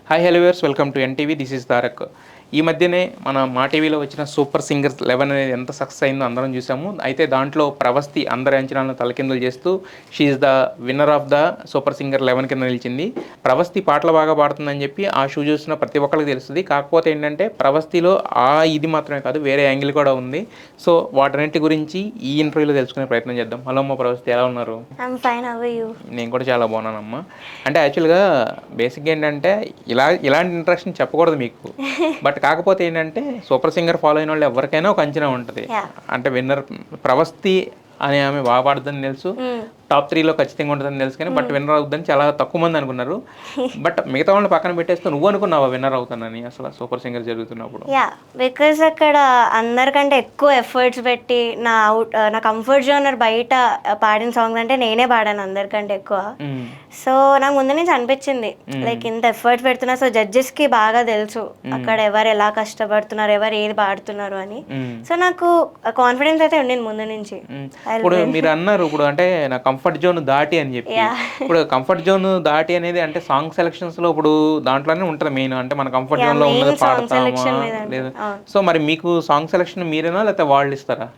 Hi hello viewers, welcome to NTV. This is Tarak. ఈ మధ్యనే మన మా టీవీలో వచ్చిన సూపర్ సింగర్స్ 11 అనేది ఎంత సక్సెస్ అయిందో అందరం చూసాము. అయితే దాంట్లో ప్రవస్తి అందరి అంచనాలను తలకిందులు చేస్తూ she is the winner of the super singer 11 కింద నిలిచింది. ప్రవస్తి పాటలు బాగా పాడుతుందని చెప్పి ఆ షో చూసిన ప్రతి ఒక్కరికి తెలుస్తుంది. కాకపోతే ఏంటంటే ప్రవస్తిలో ఇది మాత్రమే కాదు, వేరే యాంగిల్ కూడా ఉంది. సో వాటన్నిటి గురించి ఈ ఇంటర్వ్యూలో తెలుసుకునే ప్రయత్నం చేద్దాం. హలో అమ్మ ప్రవస్తి, ఎలా ఉన్నారు? నేను కూడా చాలా బాగున్నానమ్మా. అంటే యాక్చువల్గా బేసిక్గా ఏంటంటే ఇలాంటి ఇంట్రెక్షన్ చెప్పకూడదు మీకు, బట్ కాకపోతే ఏంటంటే సూపర్ సింగర్ ఫాలో అయిన వాళ్ళు ఎవరికైనా ఒక అంచనా ఉంటుంది. అంటే విన్నర్ ప్రవస్తి అని ఆమె బాగా పాడుతుందని తెలుసు, టాప్ 3లో ఖచ్చితంగా ఉంటుందని తెలుసు, కానీ బట్ విన్నర్ అవుతుందని చాలా తక్కువ మంది అనుకున్నారు. బట్ మిగతా వాళ్ళని పక్కన పెట్టేస్తే నువ్వు అనుకున్నావా విన్నర్ అవుతానని అసలు సూపర్ సింగర్ జరుగుతున్నప్పుడు? బికాజ్ అక్కడ అందరికంటే ఎక్కువ ఎఫర్ట్స్ పెట్టి నా కంఫర్ట్ జోనర్ బయట పాడిన సాంగ్స్ అంటే నేనే పాడాను అందరికంటే ఎక్కువ. సో నాకు ముందు నుంచి అనిపించింది లైక్ ఇంత ఎఫర్ట్స్ పెడుతున్నా, సో జడ్జెస్కి బాగా తెలుసు అక్కడ ఎవరు ఎలా కష్టపడుతున్నారు, ఎవరు ఏది పాడుతున్నారు అని. సో నాకు కాన్ఫిడెన్స్ అయితే ఉండింది ముందు నుంచి. ఇప్పుడు మీరు అన్నారు ఇప్పుడు అంటే నా కంఫర్ట్ జోన్ దాటి అని చెప్పి, ఇప్పుడు కంఫర్ట్ జోన్ దాటి అనేది అంటే సాంగ్ సెలక్షన్స్ లో ఇప్పుడు దాంట్లోనే ఉంటుంది మెయిన్. అంటే మన కంఫర్ట్ జోన్ లో ఉన్నది పాడతామా లేదా? సో మరి మీకు సాంగ్ సెలక్షన్ మీరేనా లేకపోతే వాళ్ళు ఇస్తారా?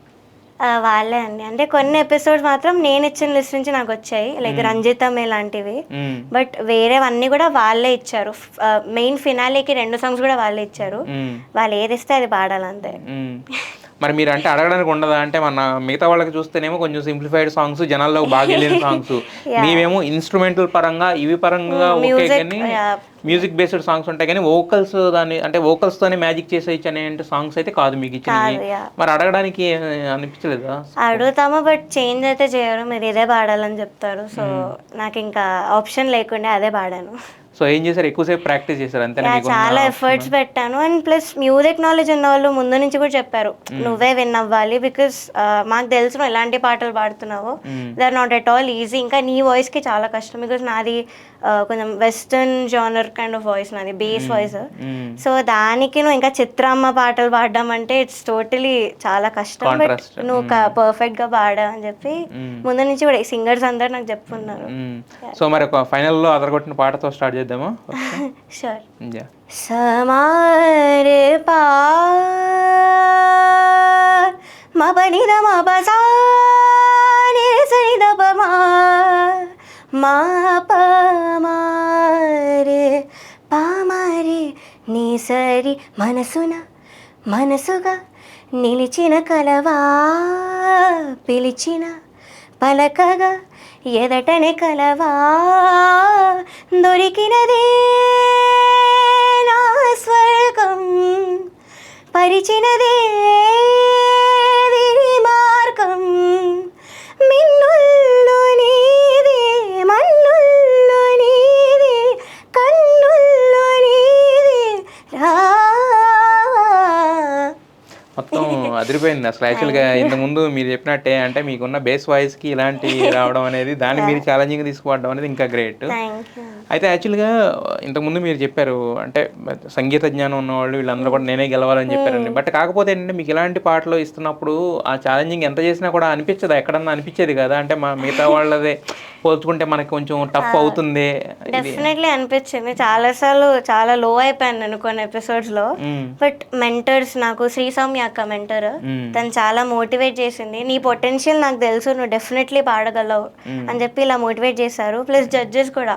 వాళ్ళే అండి. అంటే కొన్ని ఎపిసోడ్స్ మాత్రం నేను ఇచ్చిన లిస్ట్ నుంచి నాకు వచ్చాయి, లైక్ రంజితమే లాంటివి. బట్ వేరేవన్నీ కూడా వాళ్ళే ఇచ్చారు. మెయిన్ ఫినాలేకి 2 సాంగ్స్ కూడా వాళ్ళే ఇచ్చారు. వాళ్ళు ఏది ఇస్తే అది పాడాలంతే. మరి మీరు అంటే అడగడానికి ఉండదా? అంటే మన మిగతా వాళ్ళకి చూస్తేనేమో కొంచెం సింప్లిఫైడ్ సాంగ్స్, జనాల్లో బాగా వెళ్ళిన సాంగ్స్, మీవేమో ఇన్స్ట్రుమెంటల్ పరంగా ఇవి పరంగా ఓకే, కానీ మ్యూజిక్ బేస్డ్ సాంగ్స్ ఉంటాయి, కానీ వోకల్స్ దాన్ని అంటే వోకల్స్ తోనే మ్యాజిక్ చేసేయచ్చు అనే సాంగ్స్ అయితే కాదు మీకు ఇచ్చినవి. మరి అడగడానికి అనిపించలేదా? అడుగుతామా, బట్ చేంజ్ అయితే చేయరు, మీరు ఇదే పాడాలని చెప్తారు. సో నాకు ఇంకా ఆప్షన్ లేకుండా అదే పాడాను. సో ఏం చేశారు? ఎక్కువసేపు ప్రాక్టీస్ చేశారు అంతే? చాలా ఎఫర్ట్స్ పెట్టాను. అండ్ ప్లస్ మ్యూజిక్ నాలెడ్జ్ ఉన్న వాళ్ళు ముందు నుంచి కూడా చెప్పారు నువ్వే విన్ అవ్వాలి, బికాస్ మాకు తెలుసు నువ్వు ఎలాంటి పాటలు పాడుతున్నావు, they are not at all easy. ఇంకా నీ వాయిస్కి చాలా కష్టం, బికాస్ నాది కొంచెం western genre kind of voice, నాది బేస్ వాయిస్. సో దానికి నువ్వు ఇంకా చిత్రమ్మ పాటలు పాడడం అంటే ఇట్స్ టోటలీ చాలా కష్టం. బట్ నువ్వు పర్ఫెక్ట్ గా పాడా అని చెప్పి ముందు నుంచి కూడా సింగర్స్ అందరు నాకు చెప్పుకున్నారు. సో మరి ఫైనల్లో అదరగొట్టిన పాటతో స్టార్ట్ చేద్దామా? షూర్. సమారే పా మపనిద మపసా నిరసనిద పమా మాపమారే పామారే నీ సరి మనసుగా నిలిచిన కలవా పిలిచిన పలకగా ఎదటనే కలవా దొరికినదే నా స్వర్గం పరిచినదే మార్గం మిన్నుల్లో నీదే మన్నుల్లో నీదే కన్నుల్లో నీదే రా. మొత్తం అదిరిపోయింది అసలు. యాక్చువల్గా ఇంతకుముందు మీరు చెప్పినట్టే అంటే మీకున్న బేస్ వాయిస్కి ఇలాంటి రావడం అనేది, దాన్ని మీరు ఛాలెంజింగ్ తీసుకోవడం అనేది ఇంకా గ్రేట్. అయితే యాక్చువల్గా ఇంతకుముందు మీరు చెప్పారు అంటే సంగీత జ్ఞానం ఉన్నవాళ్ళు వీళ్ళందరూ కూడా నేనే గెలవాలని చెప్పారండి. బట్ కాకపోతే ఏంటంటే మీకు ఇలాంటి పాటలు ఇస్తున్నప్పుడు ఆ ఛాలెంజింగ్ ఎంత చేసినా కూడా అనిపించదు, ఎక్కడన్నా అనిపించేది కదా? అంటే మా మిగతా వాళ్ళదే పోల్చుకుంటే మనకి కొంచెం టఫ్ అవుతుంది. డెఫినెట్లీ అనిపించింది చాలాసార్లు, చాలా లో అయిపోయాను నేను కొన్ని ఎపిసోడ్స్ లో. బట్ మెంటర్స్, నాకు శ్రీ సౌమ్య అక్క మెంటర్, తను చాలా మోటివేట్ చేసింది. నీ పొటెన్షియల్ నాకు తెలుసు, నువ్వు డెఫినెట్లీ పాడగలవు అని చెప్పి ఇలా మోటివేట్ చేశారు. ప్లస్ జడ్జెస్ కూడా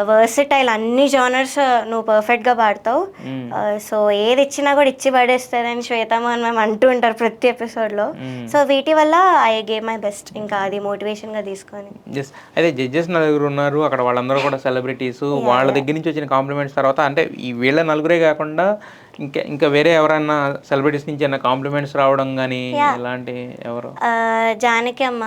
వర్సిటైల్, అన్ని జానర్స్ నువ్వు పర్ఫెక్ట్గా పాడతావు, సో ఏది ఇచ్చినా కూడా ఇచ్చి పడేస్తారని శ్వేతమోహన్ మేము అంటూ ఉంటారు ప్రతి ఎపిసోడ్లో. సో వీటి వల్ల ఐ గేవ్ మై బెస్ట్, ఇంకా అది మోటివేషన్గా తీసుకొని. అయితే జడ్జెస్ నలుగురు ఉన్నారు అక్కడ, వాళ్ళందరూ కూడా సెలబ్రిటీస్. వాళ్ళ దగ్గర నుంచి వచ్చిన కాంప్లిమెంట్స్ తర్వాత అంటే ఈ వీళ్ళ నలుగురే కాకుండా ఇంకా వేరే ఎవరైనా సెలబ్రిటీస్ నుంచి ఏమైనా కాంప్లిమెంట్స్ రావడం కానీ ఇలాంటి ఎవరు? జానకి అమ్మ,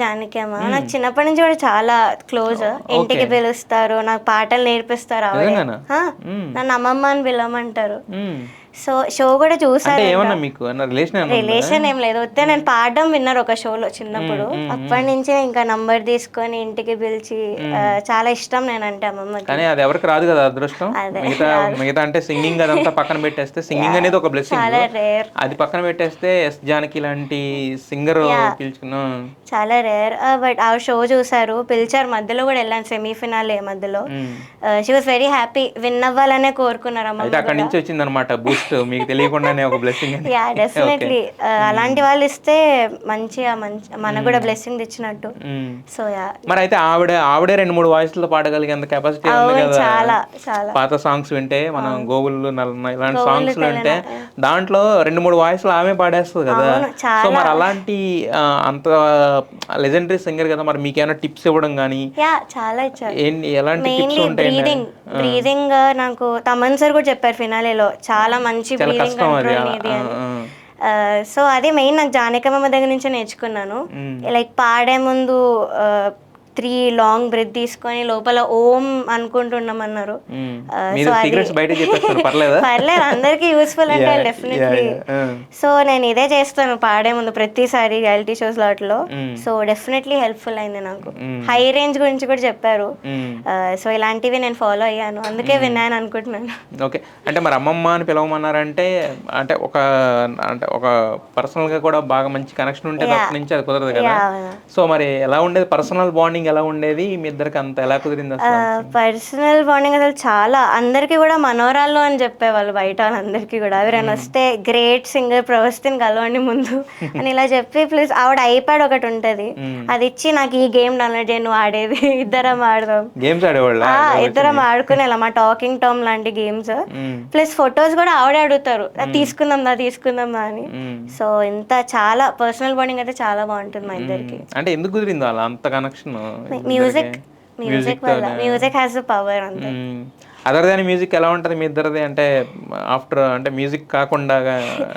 జానకి అమ్మ నాకు చిన్నప్పటి నుంచి కూడా చాలా క్లోజ్. ఇంటికి పిలుస్తారు, నాకు పాటలు నేర్పిస్తారు, నన్ను అమ్మమ్మ అని పిలవమంటారు. సో షో కూడా చూసారు. అంటే ఏమన్నా మీకు రిలేషన్ ఏం లేదు, వస్తే నేను పాడడం విన్నారు ఒక షోలో చిన్నప్పుడు. అప్పటి నుంచి ఇంకా నంబర్ తీసుకొని ఇంటికి పిలిచి చాలా ఇష్టం నేనంటే అమ్మమ్మకి. కానీ అది ఎవరికి రాదు కదా అదృష్టం. మిగతా అంటే సింగింగ్ అదంతా పక్కన పెట్టేస్తే, సింగింగ్ అనేది ఒక బ్లెస్సింగ్, చాలా రేర్. అది పక్కన పెట్టేస్తే ఎస్ జానకి లాంటి సింగర్ పిలుచుకున్నా చాలా రేర్. బట్ ఆ షో చూసారు, పిలిచారు, మధ్యలో కూడా వెళ్ళాను సెమీఫినాలే మధ్యలో. She was very happy, win అవ్వాలనే కోరుకున్నారు అమ్మ. అక్కడి నుంచి వచ్చింది అనమాట బూస్ట్, మీకు తెలియకుండానే ఒక బ్లెస్సింగ్. యా డెఫినెట్లీ అలాంటి వాళ్ళు ఇస్తే మంచిగా మనకు కూడా బ్లెస్సింగ్ ఇచ్చినట్టు. So yeah. మరి అయితే ఆవిడే 2-3 వాయిస్లో పాడగలిగేంత కెపాసిటీ ఉంది కదా. చాలా చాలా పాత సాంగ్స్ వింటే మనం గోగులు ఇలాంటి సాంగ్స్ వింటే దాంట్లో 2-3 వాయిస్లు ఆమె పాడేస్తుంది కదా. సో మరి అలాంటి అంత లెజెండరీ సింగర్ కదా, మరి మీకు ఏమైనా టిప్స్ ఇవ్వడం కానీ చాలా ఇచ్చారు. ఎలాంటి టిప్స్ ఉంటాయి? బ్రీదింగ్ నాకు తమన్ సార్ కూడా చెప్పారు ఫినాలేలో, చాలా మంచి బ్రీదింగ్ కంట్రోల్ ఇది అని. సో అదే మెయిన్ నాకు జానకమ్మ దగ్గర నుంచి నేర్చుకున్నాను. లైక్ పాడే ముందు 3 లాంగ్ బ్రెత్ తీసుకొని లోపల ఓం అనుకుంటున్నామన్నారు. పర్లేదు, అందరికి యూస్ఫుల్ అంటే డెఫినెట్లీ. సో నేను ఇదే చేస్తాను పాడే ముందు ప్రతిసారి రియాలిటీ షోస్ వాటిలో. సో డెఫినెట్లీ హెల్ప్ఫుల్ అయింది నాకు. హై రేంజ్ గురించి కూడా చెప్పారు. సో ఇలాంటివి నేను ఫాలో అయ్యాను, అందుకే విన్నాను అనుకుంటున్నాను. ఓకే, అంటే మరి అమ్మమ్మ అని పిలవమన్నారంటే అంటే ఒక పర్సనల్ గా కూడా బాగా మంచి కనెక్షన్ ఉంటే తప్ప నుంచి అది కుదరదు కదా. సో మరి ఎలా ఉండేది పర్సనల్ బాండింగ్, ఎలా ఉండేది మీ ఇద్దరికి, అంత ఎలా కుదిరింది? పర్సనల్ బాండింగ్ అసలు చాలా, అందరికి కూడా మనోరాల్లో అని చెప్పేవాళ్ళు బయట వాళ్ళందరికీ కూడా. ఎవరైనా వస్తే గ్రేట్ సింగర్ ప్రవస్తిని కలవండి ముందు అని ఇలా చెప్పి, ప్లస్ ఆవిడ ఐప్యాడ్ ఒకటి ఉంటది, అది ఇచ్చి నాకు ఈ గేమ్ డౌన్లోడ్ చేయి, నువ్వు ఆడేది, ఇద్దరం ఆడదాం. గేమ్స్ ఆడేవాళ్ళ? ఇద్దరం ఆడుకునేలా మా టాకింగ్ టామ్ లాంటి గేమ్స్. ప్లస్ ఫొటోస్ కూడా ఆవిడే అడుగుతారు, తీసుకుందాం అని. సో ఇంత చాలా పర్సనల్ బాండింగ్ అయితే చాలా బాగుంటుంది మా ఇద్దరికి. అంటే ఎందుకు కుదిరింది అలా అంత కనెక్షన్? మ్యూజిక్ వల్ల. మ్యూజిక్ హ్యాస్ ద పవర్ అంతే. అదర్ దాని మ్యూజిక్ ఎలా ఉంటుంది మీ ఇద్దరిది? అంటే ఆఫ్టర్ అంటే మ్యూజిక్ కాకుండా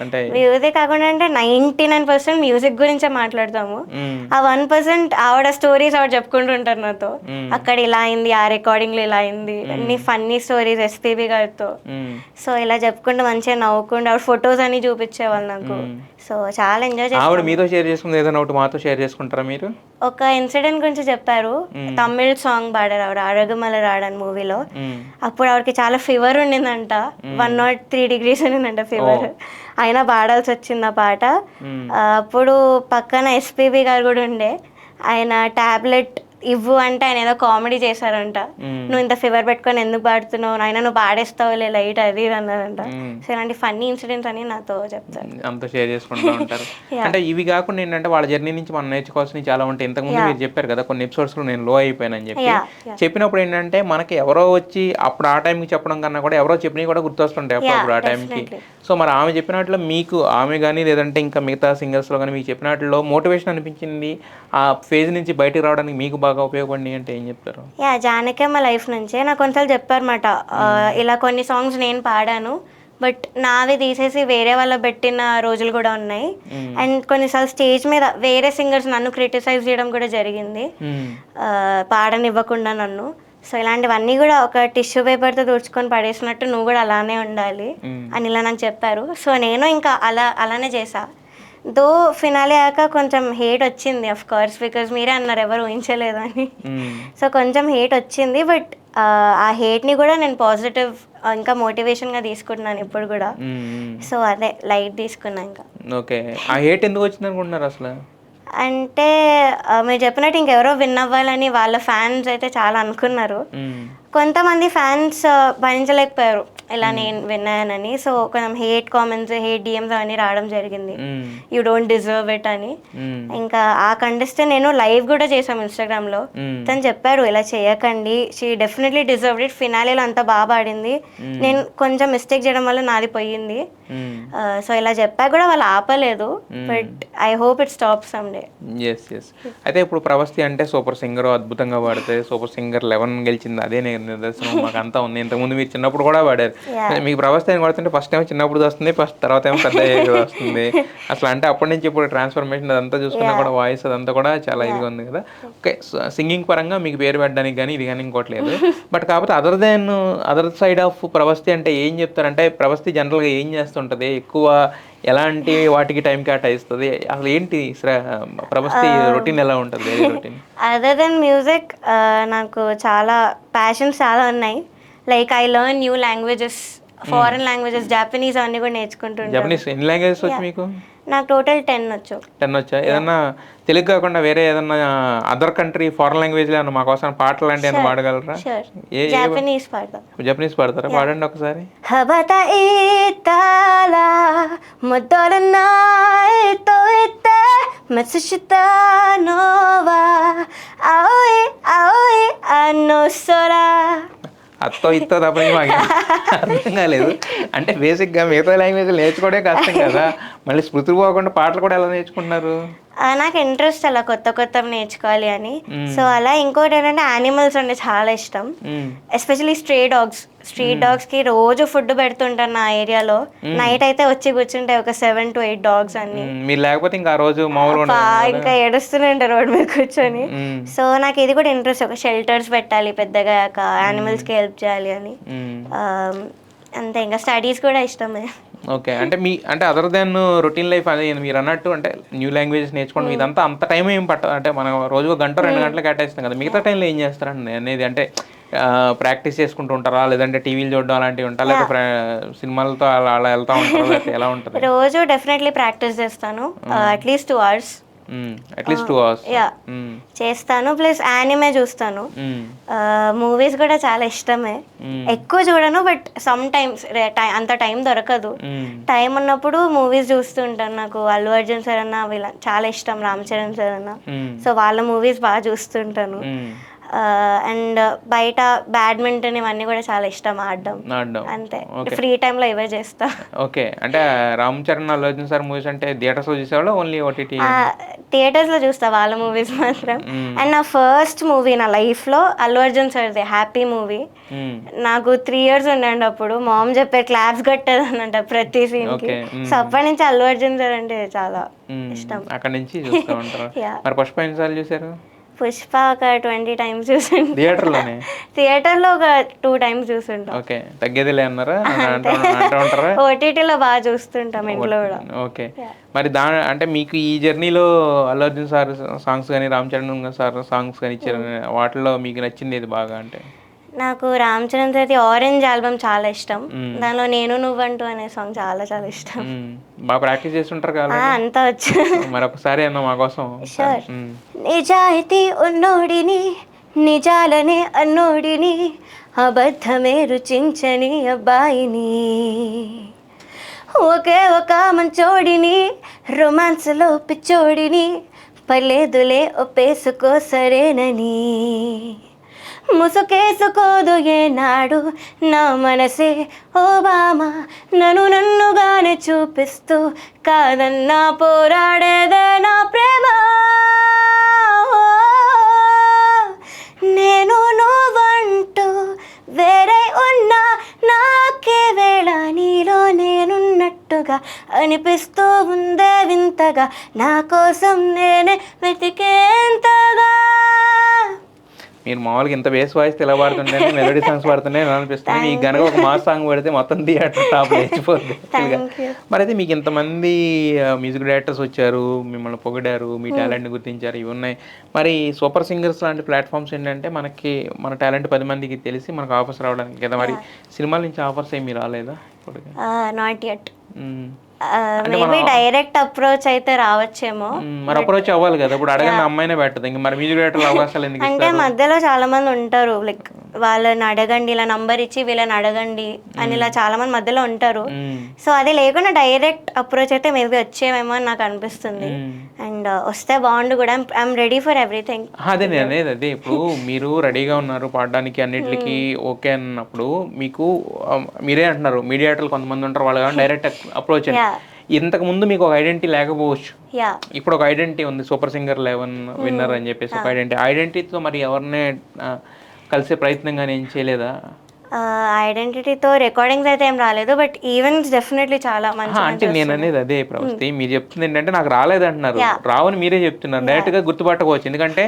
అంటే 99% మ్యూజిక్ గురించే మాట్లాడతాము. ఆ 1% ఆవిడ స్టోరీస్ ఆవిడ చెప్పుకుంటుంటారు నాతో. అక్కడ ఇలా అయింది, ఆ రికార్డింగ్ లో ఇలా అయింది, అన్ని ఫన్నీ స్టోరీస్ ఎస్పీబీ గారితో. సో ఇలా చెప్పుకుంటూ మంచిగా నవ్వుకుంటూ ఆవిడ ఫొటోస్ అన్ని చూపించేవాళ్ళు నాకు. సో చాలా ఎంజాయ్ చేస్తాను. ఆవిడ మీతో షేర్ చేసుకుంది ఏదైనా ఒకటి మాతో షేర్ చేసుకుంటారా మీరు? ఒక ఇన్సిడెంట్ గురించి చెప్పారు. తమిళ్ సాంగ్ పాడారు ఆవిడ అరగుమల రాడని మూవీలో. అప్పుడు ఆవిడకి చాలా ఫీవర్ ఉండిందంట, 103 degrees ఉండిందంట ఫీవర్. అయినా పాడాల్సి వచ్చింది ఆ పాట. అప్పుడు పక్కన ఎస్పీబీ గారు కూడా ఉండే, ఆయన టాబ్లెట్ ఇవ్వు అంటే ఆయన ఏదో కామెడీ చేశారంట, నువ్వు ఇంత ఫీవర్ పెట్టుకొని ఎందుకు పాడుతున్నావు, ఆయన నువ్వు పాడేస్తావులే లైట్ అది ఇది అన్నారంట. సో ఇలాంటి ఫన్నీ ఇన్సిడెంట్స్ అని నాతో చెప్తారు, అంతా షేర్ చేసుకుంటూ ఉంటారు. అంటే ఇవి కాకుండా ఏంటంటే వాళ్ళ జర్నీ నుంచి మనం నేర్చుకోవాల్సినవి చాలా ఉంటాయి. ఇంతకుముందు మీరు చెప్పారు కదా కొన్ని ఎపిసోడ్స్లో నేను లో అయిపోయానని చెప్పి, చెప్పినప్పుడు ఏంటంటే మనకి ఎవరో వచ్చి అప్పుడు ఆ టైంకి చెప్పడం కన్నా కూడా ఎవరో చెప్పినవి కూడా గుర్తొస్తుంటాయి అప్పుడు ఆ టైంకి. సో మరి ఆమె చెప్పినట్లు మీకు, ఆమె కానీ లేదంటే ఇంకా మిగతా సింగర్స్లో కానీ మీకు చెప్పినట్లో మోటివేషన్ అనిపించింది, ఆ ఫేజ్ నుంచి బయటకు రావడానికి మీకు బాగా ఉపయోగపడి అంటే ఏం చెప్తారు? జానకమ్మ లైఫ్ నుంచే నాకు కొంచెం చెప్పారన్నమాట, ఇలా కొన్ని సాంగ్స్ నేను పాడాను బట్ నావి తీసేసి వేరే వాళ్ళ పెట్టిన రోజులు కూడా ఉన్నాయి. అండ్ కొన్నిసార్లు స్టేజ్ మీద వేరే సింగర్స్ నన్ను క్రిటిసైజ్ చేయడం కూడా జరిగింది, పాడనివ్వకుండా నన్ను. సో ఇలాంటివన్నీ కూడా ఒక టిష్యూ పేపర్తో తుడుచుకొని పడేసినట్టు నువ్వు కూడా అలానే ఉండాలి అని ఇలా నాకు చెప్పారు. సో నేను ఇంకా అలానే చేసా. దో ఫినాలే అయ్యాక కొంచెం హేట్ వచ్చింది అఫ్ కోర్స్, బికాజ్ మీరే అన్నారు ఎవరు ఊహించలేదు అని. సో కొంచెం హేట్ వచ్చింది, బట్ ఆ హేట్ని కూడా నేను పాజిటివ్ ఇంకా మోటివేషన్గా తీసుకుంటున్నాను ఇప్పుడు కూడా. సో అదే లైట్ తీసుకున్నా ఇంకా. ఓకే, ఆ హేట్ ఎందుకు వచ్చింది అనుకుంటున్నారు అసలు? అంటే మీరు చెప్పినట్టు ఇంకెవరో విన్ అవ్వాలని వాళ్ళ ఫ్యాన్స్ అయితే చాలా అనుకున్నారు. కొంతమంది ఫ్యాన్స్ భరించలేకపోయారు ఇలా నేను విన్నానని. సో కొంచెం హేట్ కామెంట్స్, హేట్ డిఎమ్స్ అవన్నీ రావడం జరిగింది, యూ డోంట్ డిజర్వ్ ఇట్ అని. ఇంకా ఆ కంటెస్టెంట్ నేను లైవ్ కూడా చేసాం ఇన్స్టాగ్రామ్లో. తను చెప్పారు ఇలా చేయకండి, షీ డెఫినెట్లీ డిజర్వ్డ్ ఇట్, ఫినాలేలో అంతా బాగా పాడింది, నేను కొంచెం మిస్టేక్ చేయడం వల్ల నాది పోయింది. సో ఇలా చెప్పా కూడా వాళ్ళు ఆపలేదు, but I hope it stop some day. అయితే ఇప్పుడు ప్రవస్తి అంటే సూపర్ సింగర్, అద్భుతంగా పాడితే సూపర్ సింగర్ 11 గెలిచింది అదేనే నిదర్శనం మాకు అంతా ఉంది. ఇంతకుముందు మీరు చిన్నప్పుడు కూడా పాడారు. మీకు ప్రభాస్ టైం కొడుతుంటే ఫస్ట్ టైం చిన్నప్పుడు వస్తుంది, ఫస్ట్ తర్వాత ఏమో పెద్ద వస్తుంది. అసలు అంటే అప్పటి నుంచి ఇప్పుడు ట్రాన్స్ఫర్మేషన్ అదంతా చూసుకున్నా కూడా వాయిస్ అదంతా కూడా చాలా ఇదిగా ఉంది కదా. ఓకే, సింగింగ్ పరంగా మీకు పేరు పెట్టడానికి కానీ ఇది కానీ ఇంకోట్లేదు. బట్ కాకపోతే అదర్ సైడ్ ఆఫ్ ప్రభాస్తి అంటే ఏం చెప్తారంటే ప్రభాస్తి జనరల్గా ఏం చేస్తుంటది, ఎక్కువ ఎలాంటి వాటికి టైం కేటాయిస్తుంది, అసలు ఏంటి ప్రభాస్తి రొటీన్ ఎలా ఉంటుంది రొటీన్? అదర్ దెన్ మ్యూజిక్ నాకు చాలా ప్యాషన్స్ చాలా ఉన్నాయి. Like I learn new languages, foreign languages, Japanese అన్ని కూడా నేర్చుకుంటుంటాను. జపనీస్ ఎన్ని లాంగ్వేజెస్ వచ్చు మీకు? నాకు టోటల్ 10 వచ్చు. 10 వచ్చా? ఏదన్నా తెలుగు కాకుండా వేరే ఏదన్నా అదర్ కంట్రీ ఫారెన్ లాంగ్వేజ్ లో మా కోసం పాటలు లాంటి ఏమన్నా పాడగలరా? జాపనీస్ పాడతా. జపనీస్ పాడతారా? పాడండి ఒకసారి. హబతా ఇతాలా మొదలనా ఇతో ఇతే మత్సుషితా నోవా ఆయ్ ఆయ్ అనోసరా. అత్తో ఇత్తో తప్ప మాకు అర్థం కాలేదు. అంటే బేసిక్గా మిగతా లాంగ్వేజ్ నేర్చుకోవడే కష్టం కదా, మళ్ళీ స్మృతి పోకుండా పాటలు కూడా ఎలా నేర్చుకుంటున్నారు? నాకు ఇంట్రెస్ట్ అలా కొత్త కొత్త నేర్చుకోవాలి అని. సో అలా ఇంకోటి ఏంటంటే యానిమల్స్ అంటే చాలా ఇష్టం, ఎస్పెషలీ స్ట్రీట్ డాగ్స్ కి రోజు ఫుడ్ పెడుతుంటాను నా ఏరియాలో. నైట్ అయితే వచ్చి కూర్చుంటాయి ఒక 7 to 8 డాగ్స్ అన్ని. మీరు లేకపోతే ఇంకా ఆ రోజు మామూలుగా ఇంకా ఏడుస్తూనే ఉంటారు రోడ్ మీద కూర్చొని. సో నాకు ఇది కూడా ఇంట్రెస్ట్, ఒక షెల్టర్స్ పెట్టాలి పెద్దగా యానిమల్స్ కి హెల్ప్ చేయాలి అని. అంతే, ఇంకా స్టడీస్ కూడా ఇష్టమే. ఓకే, అంటే అదర్ దెన్ రొటీన్ లైఫ్ అది మీరు అన్నట్టు అంటే న్యూ లాంగ్వేజెస్ నేర్చుకోవడం ఇదంతా అంత టైం ఏం పట్టదు. అంటే మనం రోజు 1-2 గంటలు కేటాయిస్తాం కదా, మిగతా టైంలో ఏం చేస్తారండి అనేది? అంటే ప్రాక్టీస్ చేసుకుంటూ ఉంటారా, లేదంటే టీవీలు చూడడం అలాంటివి ఉంటారా, లేకపోతే సినిమాలతో అలా వెళ్తా ఉంటారా, లేకపోతే ఎలా ఉంటుంది? రోజు డెఫినెట్లీ ప్రాక్టీస్ చేస్తాను, అట్లీస్ట్ 2 hours. అట్లీస్ట్ 2 hours చేస్తాను. ప్లస్ యానిమే చూస్తాను. మూవీస్ కూడా చాలా ఇష్టమే, ఎక్కువ చూడను, బట్ సమ్ టైమ్స్ అంత టైం దొరకదు. టైం ఉన్నప్పుడు మూవీస్ చూస్తూ ఉంటాను. నాకు అల్లు అర్జున్ సార్ అన్న వీళ్ళ చాలా ఇష్టం, రామ్ చరణ్ సార్ అన్న. సో వాళ్ళ మూవీస్ బాగా చూస్తుంటాను. అండ్ బయట బ్యాడ్మింటన్ ఇవన్నీ కూడా చాలా ఇష్టం ఆడడం. అంతే, ఫ్రీ టైంలో ఇవే చేస్తా. ఓకే, అంటే రామ్ చరణ్ అల్లు అర్జున్ సార్ మూవీస్ అంటే థియేటర్స్ లో చూసేవాళ్ళ ఓన్లీ ఓటీటీ? థియేటర్స్ లో చూస్తా వాళ్ళ మూవీస్ మాత్రం. అండ్ నా ఫస్ట్ మూవీ నా లైఫ్ లో అల్లు అర్జున్ సార్ది హ్యాపీ మూవీ. నాకు 3 years ఉండండి అప్పుడు. మామ్ చెప్పే క్లాప్స్ కట్టేదనంట ప్రతి సీన్ కి. సో అప్పటి నుంచి అల్లు అర్జున్ సార్ అంటే చాలా ఇష్టం. అక్కడ నుంచి చూస్తూ ఉంటారు. మరి పుష్ప ఎన్నిసార్లు చూసారు? పుష్ప ఒక 20 times చూసాను. థియేటర్లో ఒక 2 times చూసుంటాం. ఓకే, తగ్గేదిలే అన్నారా? ఓటీటీలో బాగా చూస్తుంటాం ఇంట్లో కూడా. ఓకే, మరి అంటే మీకు ఈ జర్నీలో అల్లు అర్జున్ సార్ సాంగ్స్ కానీ రామ్ చరణ్ సార్ సాంగ్స్ కానీ ఇచ్చారు, వాటిలో మీకు నచ్చింది ఏది బాగా? అంటే నాకు Ram Charan sir orange album చాలా ఇష్టం. దానిలో నేను నువ్వంటూ అనే సాంగ్ చాలా చాలా ఇష్టం. బాగా ప్రాక్టీస్ చేస్తుంటారు కదా? అంతా వచ్చు. మరి ఒకసారి అన్న మా కోసం. నిజాయితీ ఉన్నోడిని, నిజాలనే అన్నోడిని, అబద్ధమే రుచించని అబ్బాయిని, ఒకే ఒక మంచోడిని, రొమాన్స్లో పిచ్చోడిని, పర్లేదులే ఒప్పేసుకో సరేనని, ముసుకేసుకోదు ఏనాడు నా మనసే ఓ బామా, నన్నుగానే చూపిస్తూ కాదన్నా పోరాడేదే నా ప్రేమ, నేను నువ్వంటూ వేరే ఉన్నా నాకే వేళ నీలో నేనున్నట్టుగా అనిపిస్తూ ఉందే వింతగా, నా కోసం నేనే వెతికేంతగా. మీరు మామూలుగా ఇంత బేస్ వాయిస్ ఎలా పాడుతుంటే మెలోడీ సాంగ్స్ పాడుతుంటే అనిపిస్తుంది. మీకు కనుక ఒక మాస్ సాంగ్ పడితే మొత్తం థియేటర్ టాప్ లేచిపోద్ది. మరి అయితే మీకు ఇంతమంది మ్యూజిక్ డైరెక్టర్స్ వచ్చారు, మిమ్మల్ని పొగిడారు, మీ టాలెంట్ని గుర్తించారు, ఇవి ఉన్నాయి. మరి సూపర్ సింగర్స్ లాంటి ప్లాట్ఫామ్స్ ఏంటంటే మనకి మన టాలెంట్ 10 మందికి తెలిసి మనకు ఆఫర్స్ రావడానికి కదా. మరి సినిమాల నుంచి ఆఫర్స్ ఏమి రాలేదా? Not yet. Maybe direct approach అయితే రావచ్చేమో. మరి అప్రోచ్ అవ్వాలి కదా, ఇప్పుడు అడగని అమ్మాయినే పెట్టదు. ఇంకా మరి మ్యూజిక్ డైరెక్టర్ అవకాశాలు ఎందుకు? అంటే మధ్యలో చాలా మంది ఉంటారు, లైక్ వాళ్ళని అడగండి, ఇలా నంబర్ ఇచ్చి వీళ్ళని అడగండి అని ఇలా చాలా మంది మధ్యలో ఉంటారు. సో అది లేకుండా డైరెక్ట్ అప్రోచ్ అయితే మేబీ వచ్చేమేమో అని నాకు అనిపిస్తుంది. అండ్ వస్తే బాగుండు కూడా. I'm ready for everything. అదే నేను అనేది, అదే ఇప్పుడు మీరు రెడీగా ఉన్నారు పాడడానికి అన్నిటికి ఓకే అన్నప్పుడు మీకు మీరే అంటున్నారు మీడియేటర్లు కొంతమంది ఉంటారు, వాళ్ళు కానీ డైరెక్ట్ అప్రోచ్. ఇంతకు ముందు మీకు ఒక ఐడెంటిటీ లేకపోవచ్చు, ఇప్పుడు ఒక ఐడెంటిటీ ఉంది, సూపర్ సింగర్ 11 విన్నర్ అని చెప్పేసి ఒక ఐడెంటిటీతో మరి ఎవరినే కలిసే ప్రయత్నం కానీ ఏం చేయలేదా? ఐడెంటిటీతో రికార్డింగ్స్ అయితే ఏం రాలేదు, బట్ ఈవెంట్స్ డెఫినెట్లీ చాలా మంచి అంటే నేను అనేది అదే ప్రవస్తి, మీరు చెప్తుంది ఏంటంటే నాకు రాలేదంటున్నారు, రావని మీరే చెప్తున్నారు. డైరెక్ట్గా గుర్తుపట్టవచ్చు, ఎందుకంటే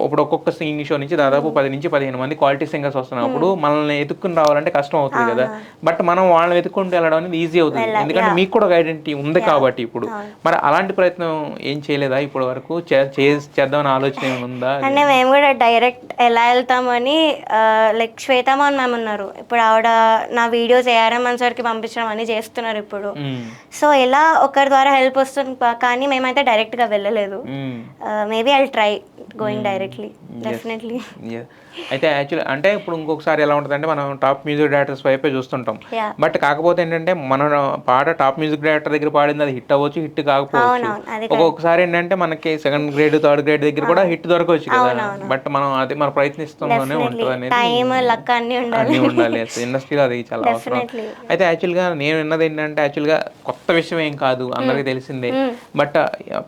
ఇప్పుడు ఒక్కొక్క సింగింగ్ షో నుంచి దాదాపు 10 నుంచి 15 మంది క్వాలిటీ సింగర్స్ వస్తున్నప్పుడు మనల్ని ఎత్తుక్కుని రావాలంటే కష్టం అవుతుంది కదా. బట్ మనం వాళ్ళని వెతుక్కుంటూ వెళ్ళడం అనేది ఈజీ అవుతుంది, ఎందుకంటే మీకు కూడా ఒక ఐడెంటిటీ ఉంది కాబట్టి. ఇప్పుడు మరి అలాంటి ప్రయత్నం ఏం చేయలేదా ఇప్పటి వరకు? చేద్దామని ఆలోచన ఏమైనా ఉందా? అంటే మేము కూడా డైరెక్ట్ ఎలా వెళ్తామని, లైక్ శ్వేతామోహన్ మ్యామ్ ఉన్నారు ఇప్పుడు, ఆవిడ నా వీడియోస్ ఏఆర్ఎం సార్కి పంపించడం అని చేస్తున్నారు ఇప్పుడు. సో ఎలా ఒకరి ద్వారా హెల్ప్ వస్తుంది, కానీ మేమైతే డైరెక్ట్గా వెళ్ళలేదు. Maybe I try going directly, definitely. అయితే యాక్చువల్లీ అంటే ఇప్పుడు ఇంకొకసారి ఎలా ఉంటుంది అంటే మనం టాప్ మ్యూజిక్ డైరెక్టర్స్ వైపే చూస్తుంటాం, బట్ కాకపోతే ఏంటంటే మన పాట టాప్ మ్యూజిక్ డైరెక్టర్ దగ్గర పాడింది అది హిట్ అవ్వచ్చు, హిట్ కాకపోవచ్చు. ఒక్కొక్కసారి ఏంటంటే మనకి 2nd గ్రేడ్ 3rd గ్రేడ్ దగ్గర కూడా హిట్ దొరకవచ్చు కదా. బట్ మనం అది మనం ప్రయత్నిస్తూనే ఉంటుంది అనేది అన్నీ ఉండాలి ఇండస్ట్రీలో, అది చాలా అవసరం. అయితే యాక్చువల్గా నేను విన్నది ఏంటంటే, యాక్చువల్గా కొత్త విషయం ఏం కాదు, అందరికీ తెలిసిందే. బట్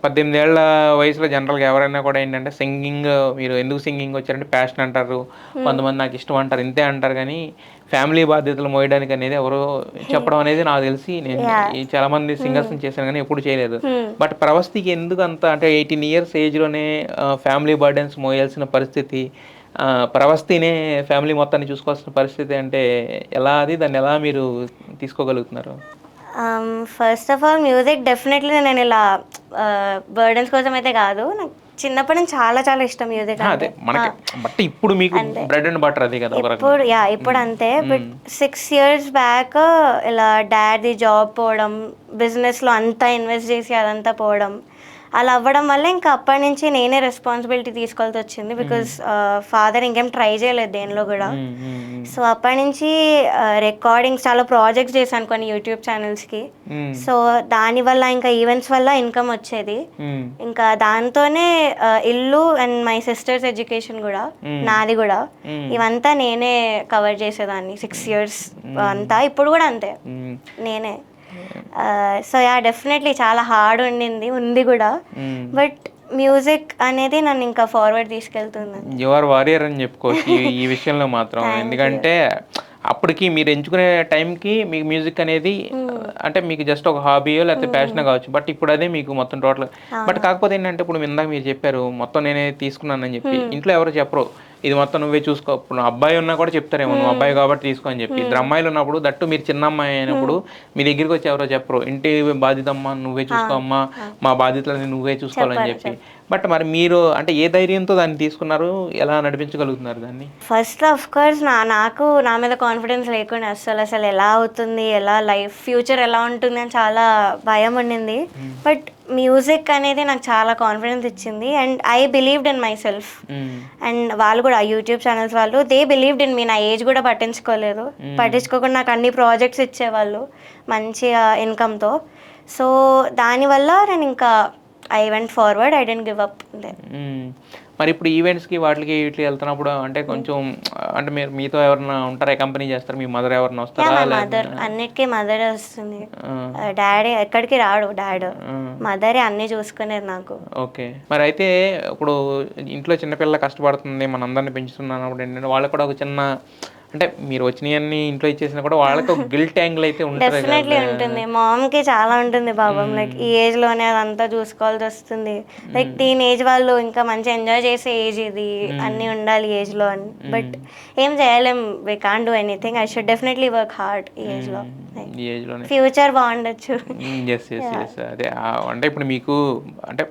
18 ఏళ్ల వయసులో జనరల్గా ఎవరైనా కూడా ఏంటంటే సింగింగ్, మీరు ఎందుకు సింగింగ్ వచ్చారంటే ప్యాషన్ అంటారు, కొంతమంది నాకు ఇష్టం అంటారు, ఇంతే అంటారు. కానీ ఫ్యామిలీ బాధ్యతలు మోయడానికి అనేది ఎవరో చెప్పడం అనేది నాకు తెలిసి, నేను చాలా మంది సింగర్స్ చేశాను కానీ ఎప్పుడు చేయలేదు. బట్ ప్రవస్తికి ఎందుకు అంత అంటే 18 ఇయర్స్ ఏజ్లోనే ఫ్యామిలీ బర్డెన్స్ మోయాల్సిన పరిస్థితి, ప్రవస్తినే ఫ్యామిలీ మొత్తాన్ని చూసుకోవాల్సిన పరిస్థితి అంటే ఎలా, అది దాన్ని ఎలా మీరు తీసుకోగలుగుతున్నారు? First of all music definitely నేను ఇలా బర్డెన్స్ కోసం అయితే కాదు, నాకు చిన్నప్పటి నుంచి చాలా చాలా ఇష్టం మ్యూజిక్ అంటే. మనకి బట్ ఇప్పుడు మీకు బ్రెడ్ అండ్ బటర్ అదే కదా ఇప్పుడు. ఇప్పుడు అంతే. బట్ 6 years బ్యాక్ ఇలా డాడీ జాబ్ పోవడం, బిజినెస్లో అంతా ఇన్వెస్ట్ చేసి అదంతా పోవడం, అలా అవ్వడం వల్ల ఇంకా అప్పటి నుంచి నేనే రెస్పాన్సిబిలిటీ తీసుకోవాల్సి వచ్చింది. బికాజ్ ఫాదర్ ఇంకేం ట్రై చేయలేదు దేనిలో కూడా. సో అప్పటి నుంచి రికార్డింగ్స్, చాలా ప్రాజెక్ట్స్ చేశాను కొన్ని యూట్యూబ్ ఛానల్స్కి. సో దానివల్ల ఇంకా ఈవెంట్స్ వల్ల ఇన్కమ్ వచ్చేది. ఇంకా దాంతోనే ఇల్లు అండ్ మై సిస్టర్స్ ఎడ్యుకేషన్ కూడా, నాది కూడా, ఇవంతా నేనే కవర్ చేసేదాన్ని 6 years అంతా. ఇప్పుడు కూడా అంతే నేనే. సో డెఫినెట్లీ చాలా హార్డ్ ఉంది కూడా. బట్ మ్యూజిక్ అనేది నన్ను ఇంకా ఫార్వర్డ్ తీసుకెళ్తుంది. యువర్ వారియర్ అని చెప్పుకోవచ్చు ఈ విషయంలో మాత్రం. ఎందుకంటే అప్పటికి మీరు ఎంచుకునే టైంకి మీకు మ్యూజిక్ అనేది అంటే మీకు జస్ట్ ఒక హాబీయో లేకపోతే ప్యాషన్ కావచ్చు, బట్ ఇప్పుడు అదే మీకు మొత్తం టోటల్. బట్ కాకపోతే ఏంటంటే ఇప్పుడు ఇందాక మీరు చెప్పారు మొత్తం నేనే తీసుకున్నానని చెప్పి, ఇంట్లో ఎవరు చెప్పరు ఇది మొత్తం నువ్వే చూసుకో. ఇప్పుడు అబ్బాయి ఉన్నా కూడా చెప్తారేమో నువ్వు అబ్బాయి కాబట్టి తీసుకో అని చెప్పి. ఇద్దరు అమ్మాయిలు ఉన్నప్పుడు, దట్టు మీరు చిన్న అమ్మాయి అయినప్పుడు మీ దగ్గరికి వచ్చి ఎవరో చెప్పరు ఇంటి బాధ్యత అమ్మా నువ్వే చూసుకో అమ్మా, మా బాధ్యతలని నువ్వే చూసుకోవాలని చెప్పి. బట్ మరి మీరు అంటే ఏ ధైర్యంతో దాన్ని తీసుకున్నారు, ఎలా నడిపించగలుగుతున్నారు దాన్ని? ఫస్ట్ ఆఫ్ కోర్స్ నాకు నా మీద కాన్ఫిడెన్స్ లేకుండా అసలు ఎలా అవుతుంది, ఎలా లైఫ్ ఫ్యూచర్ ఎలా ఉంటుంది అని చాలా భయం ఉండింది. బట్ మ్యూజిక్ అనేది నాకు చాలా కాన్ఫిడెన్స్ ఇచ్చింది and I believed in my self. And వాళ్ళు కూడా యూట్యూబ్ ఛానల్స్ వాళ్ళు దే బిలీవ్డ్ ఇన్ మీ. నా ఏజ్ కూడా పట్టించుకోకుండా నాకు అన్ని ప్రాజెక్ట్స్ ఇచ్చేవాళ్ళు మంచిగా ఇన్కమ్తో. సో దానివల్ల నేను ఇంకా I went forward, I didn't give up. మరి ఇప్పుడు ఈవెంట్స్కి వాటికి వీటికి వెళ్తున్నప్పుడు అంటే కొంచెం అంటే మీరు మీతో ఎవరైనా ఉంటారా, కంపెనీ చేస్తారు, మీ మదర్ ఎవరైనా వస్తారా? మదర్ అన్నిటికీ మదర్ వస్తుంది, డాడీ ఎక్కడికి రాడు, డాడీ మదరే అన్ని చూసుకునేది నాకు. ఓకే. మరి అయితే ఇప్పుడు ఇంట్లో చిన్నపిల్ల కష్టపడుతుంది, మనందరిని పెంచుతున్నప్పుడు ఏంటంటే వాళ్ళకి కూడా ఒక చిన్న అంటే మీరు వచ్చినవన్నీ ఇంట్లో ఇచ్చేసినా కూడా వాళ్ళకి ఒక గిల్ట్ యాంగిల్ అయితే ఉంటుంది. డెఫినెట్లీ ఉంటుంది. మామ్కి చాలా ఉంటుంది పాపం, లైక్ ఈ ఏజ్లోనే అదంతా చూసుకోవాల్సి వస్తుంది. లైక్ టీన్ ఏజ్ వాళ్ళు ఇంకా మంచిగా ఎంజాయ్ చేసే ఏజ్ ఇది, అన్నీ ఉండాలి ఏజ్లో అని. బట్ ఏం చేయలేం, we can't do anything. I should definitely work hard ఈ ఏజ్లో. ఫ్యూచర్ బాగుండొచ్చు. అదే అంటే ఇప్పుడు మీకు అంటే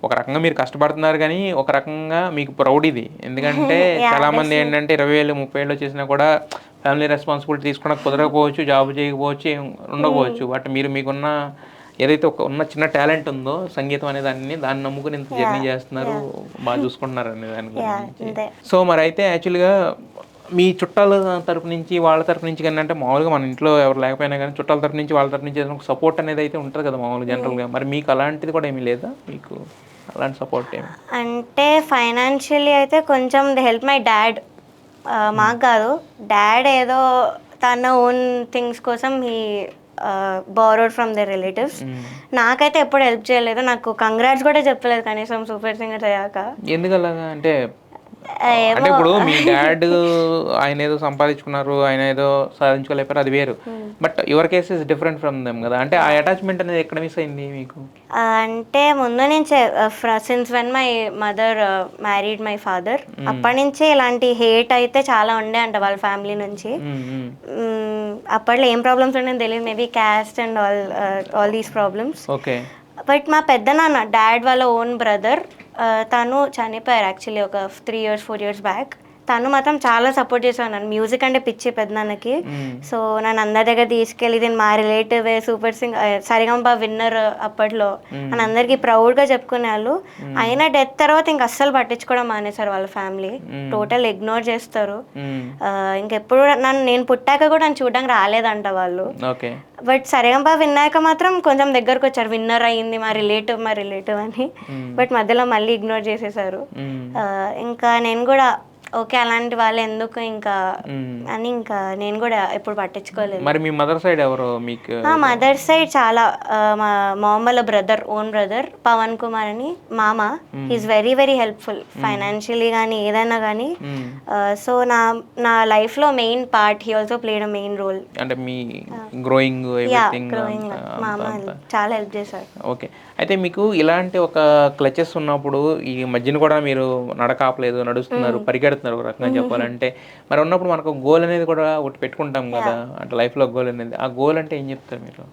ఒక రకంగా మీరు కష్టపడుతున్నారు కానీ ఒక రకంగా మీకు ప్రౌడ్ ఇది. ఎందుకంటే చాలా మంది ఏంటంటే 20,000 30,000 చేసినా కూడా ఫ్యామిలీ రెస్పాన్సిబిలిటీ తీసుకోవడానికి కుదరకపోవచ్చు, జాబ్ చేయకపోవచ్చు, ఉండకపోవచ్చు. బట్ మీరు మీకున్న ఏదైతే ఉన్న చిన్న టాలెంట్ ఉందో సంగీతం అనే దాన్ని నమ్ముకుని ఇంత జర్నీ చేస్తున్నారు, బాగా చూసుకుంటున్నారు అనే దాని గురించి. సో మరి అయితే యాక్చువల్గా మీ చుట్టాల తరపు నుంచి వాళ్ళ తరపు నుంచి కానీ అంటే మామూలుగా మన ఇంట్లో ఎవరు లేకపోయినా కానీ చుట్టాల తరపు నుంచి వాళ్ళ తరపు నుంచి ఒక సపోర్ట్ అనేది అయితే ఉంటుంది కదా మామూలుగా జనరల్గా. మరి మీకు అలాంటిది కూడా ఏమీ లేదా, మీకు అలాంటి సపోర్ట్ ఏమి? అంటే ఫైనాన్షియల్లీ అయితే కొంచెం ది హెల్ప్ మై డాడ్. మాకు కాదు, డాడ్ ఏదో తన ఓన్ థింగ్స్ కోసం ఈ బారోడ్ ఫ్రమ్ ద రిలేటివ్స్. నాకైతే ఎప్పుడు హెల్ప్ చేయలేదు, నాకు కంగ్రాట్స్ కూడా చెప్పలేదు కనీసం సూపర్ సింగర్ అయ్యాక. ఎందుకు అలాగా అంటే అంటే ఇప్పుడు మీ డాడ్ ఆయన ఏదో సంపాదించుకున్నారు, ఆయన ఏదో సాధించుకోలేపారు, అది వేరు. But your case is different from them కదా. అంటే ఆ అటాచ్మెంట్ అనేది ఎక్కడ మిస్ అయింది మీకు? అంటే ముందు నుంచే since when my mother married my father, అప్పటి నుంచే ఇలాంటి హేట్ అయితే చాలా ఉండే అంట వాళ్ళ ఫ్యామిలీ నుంచి. అప్పట్లో ఏం ప్రాబ్లమ్స్ ఉండేది తెలియదు, maybe caste and all these problems. Okay. But మా పెద్ద నాన్న డాడ్ వాళ్ళ ఓన్ బ్రదర్ తను చనిపోయారు యాక్చువల్లీ ఒక 3 years 4 years బ్యాక్. తను మాత్రం చాలా సపోర్ట్ చేశాను. నన్ను మ్యూజిక్ అంటే పిచ్చి పెద్దనాన్నకి. సో నన్ను అందరి దగ్గర తీసుకెళ్ళి, ఇది మా రిలేటివ్ సూపర్ సరిగమప విన్నర్ అప్పట్లో అని అందరికీ ప్రౌడ్గా చెప్పుకునే వాళ్ళు. అయినా డెత్ తర్వాత ఇంక అస్సలు పట్టించుకోవడం మానేశారు వాళ్ళ ఫ్యామిలీ, టోటల్ ఇగ్నోర్ చేస్తారు. ఇంకెప్పుడు నేను పుట్టాక కూడా నన్ను చూడడానికి రాలేదంట వాళ్ళు. బట్ సరిగమప విన్నాక మాత్రం కొంచెం దగ్గరకు వచ్చారు, విన్నర్ అయ్యింది మా రిలేటివ్ అని. బట్ మధ్యలో మళ్ళీ ఇగ్నోర్ చేసేసారు. ఇంకా నేను కూడా ఓకే అలాంటి వాళ్ళు ఎందుకు ఇంకా అని ఇంకా నేను కూడా ఎప్పుడు పట్టించుకోలేదు. మరి మీ మదర్ సైడ్ ఎవరు మీకు? మదర్ సైడ్ చాలా మా మామ వాళ్ళ brother, own brother Pavan Kumar అని మామ, he's very very helpful financially కానీ ఏదైనా కానీ. సో నా లైఫ్ లో main part, he also played a main role. అంటే మీ గ్రోయింగ్ మామ చాలా హెల్ప్ చేశారు. ఓకే. అయితే మీకు ఇలాంటి ఒక క్లచెస్ ఉన్నప్పుడు ఈ మధ్యన కూడా మీరు నడకాపలేదు, నడుస్తున్నారు, పరిగెడుతున్నారు ఒక రకంగా చెప్పాలంటే, మరి ఉన్నప్పుడు మనకు గోల్ అనేది కూడా ఒకటి పెట్టుకుంటాం కదా, అంటే లైఫ్లో గోల్ అనేది. ఆ గోల్ అంటే ఏం చెప్తారు మీరు?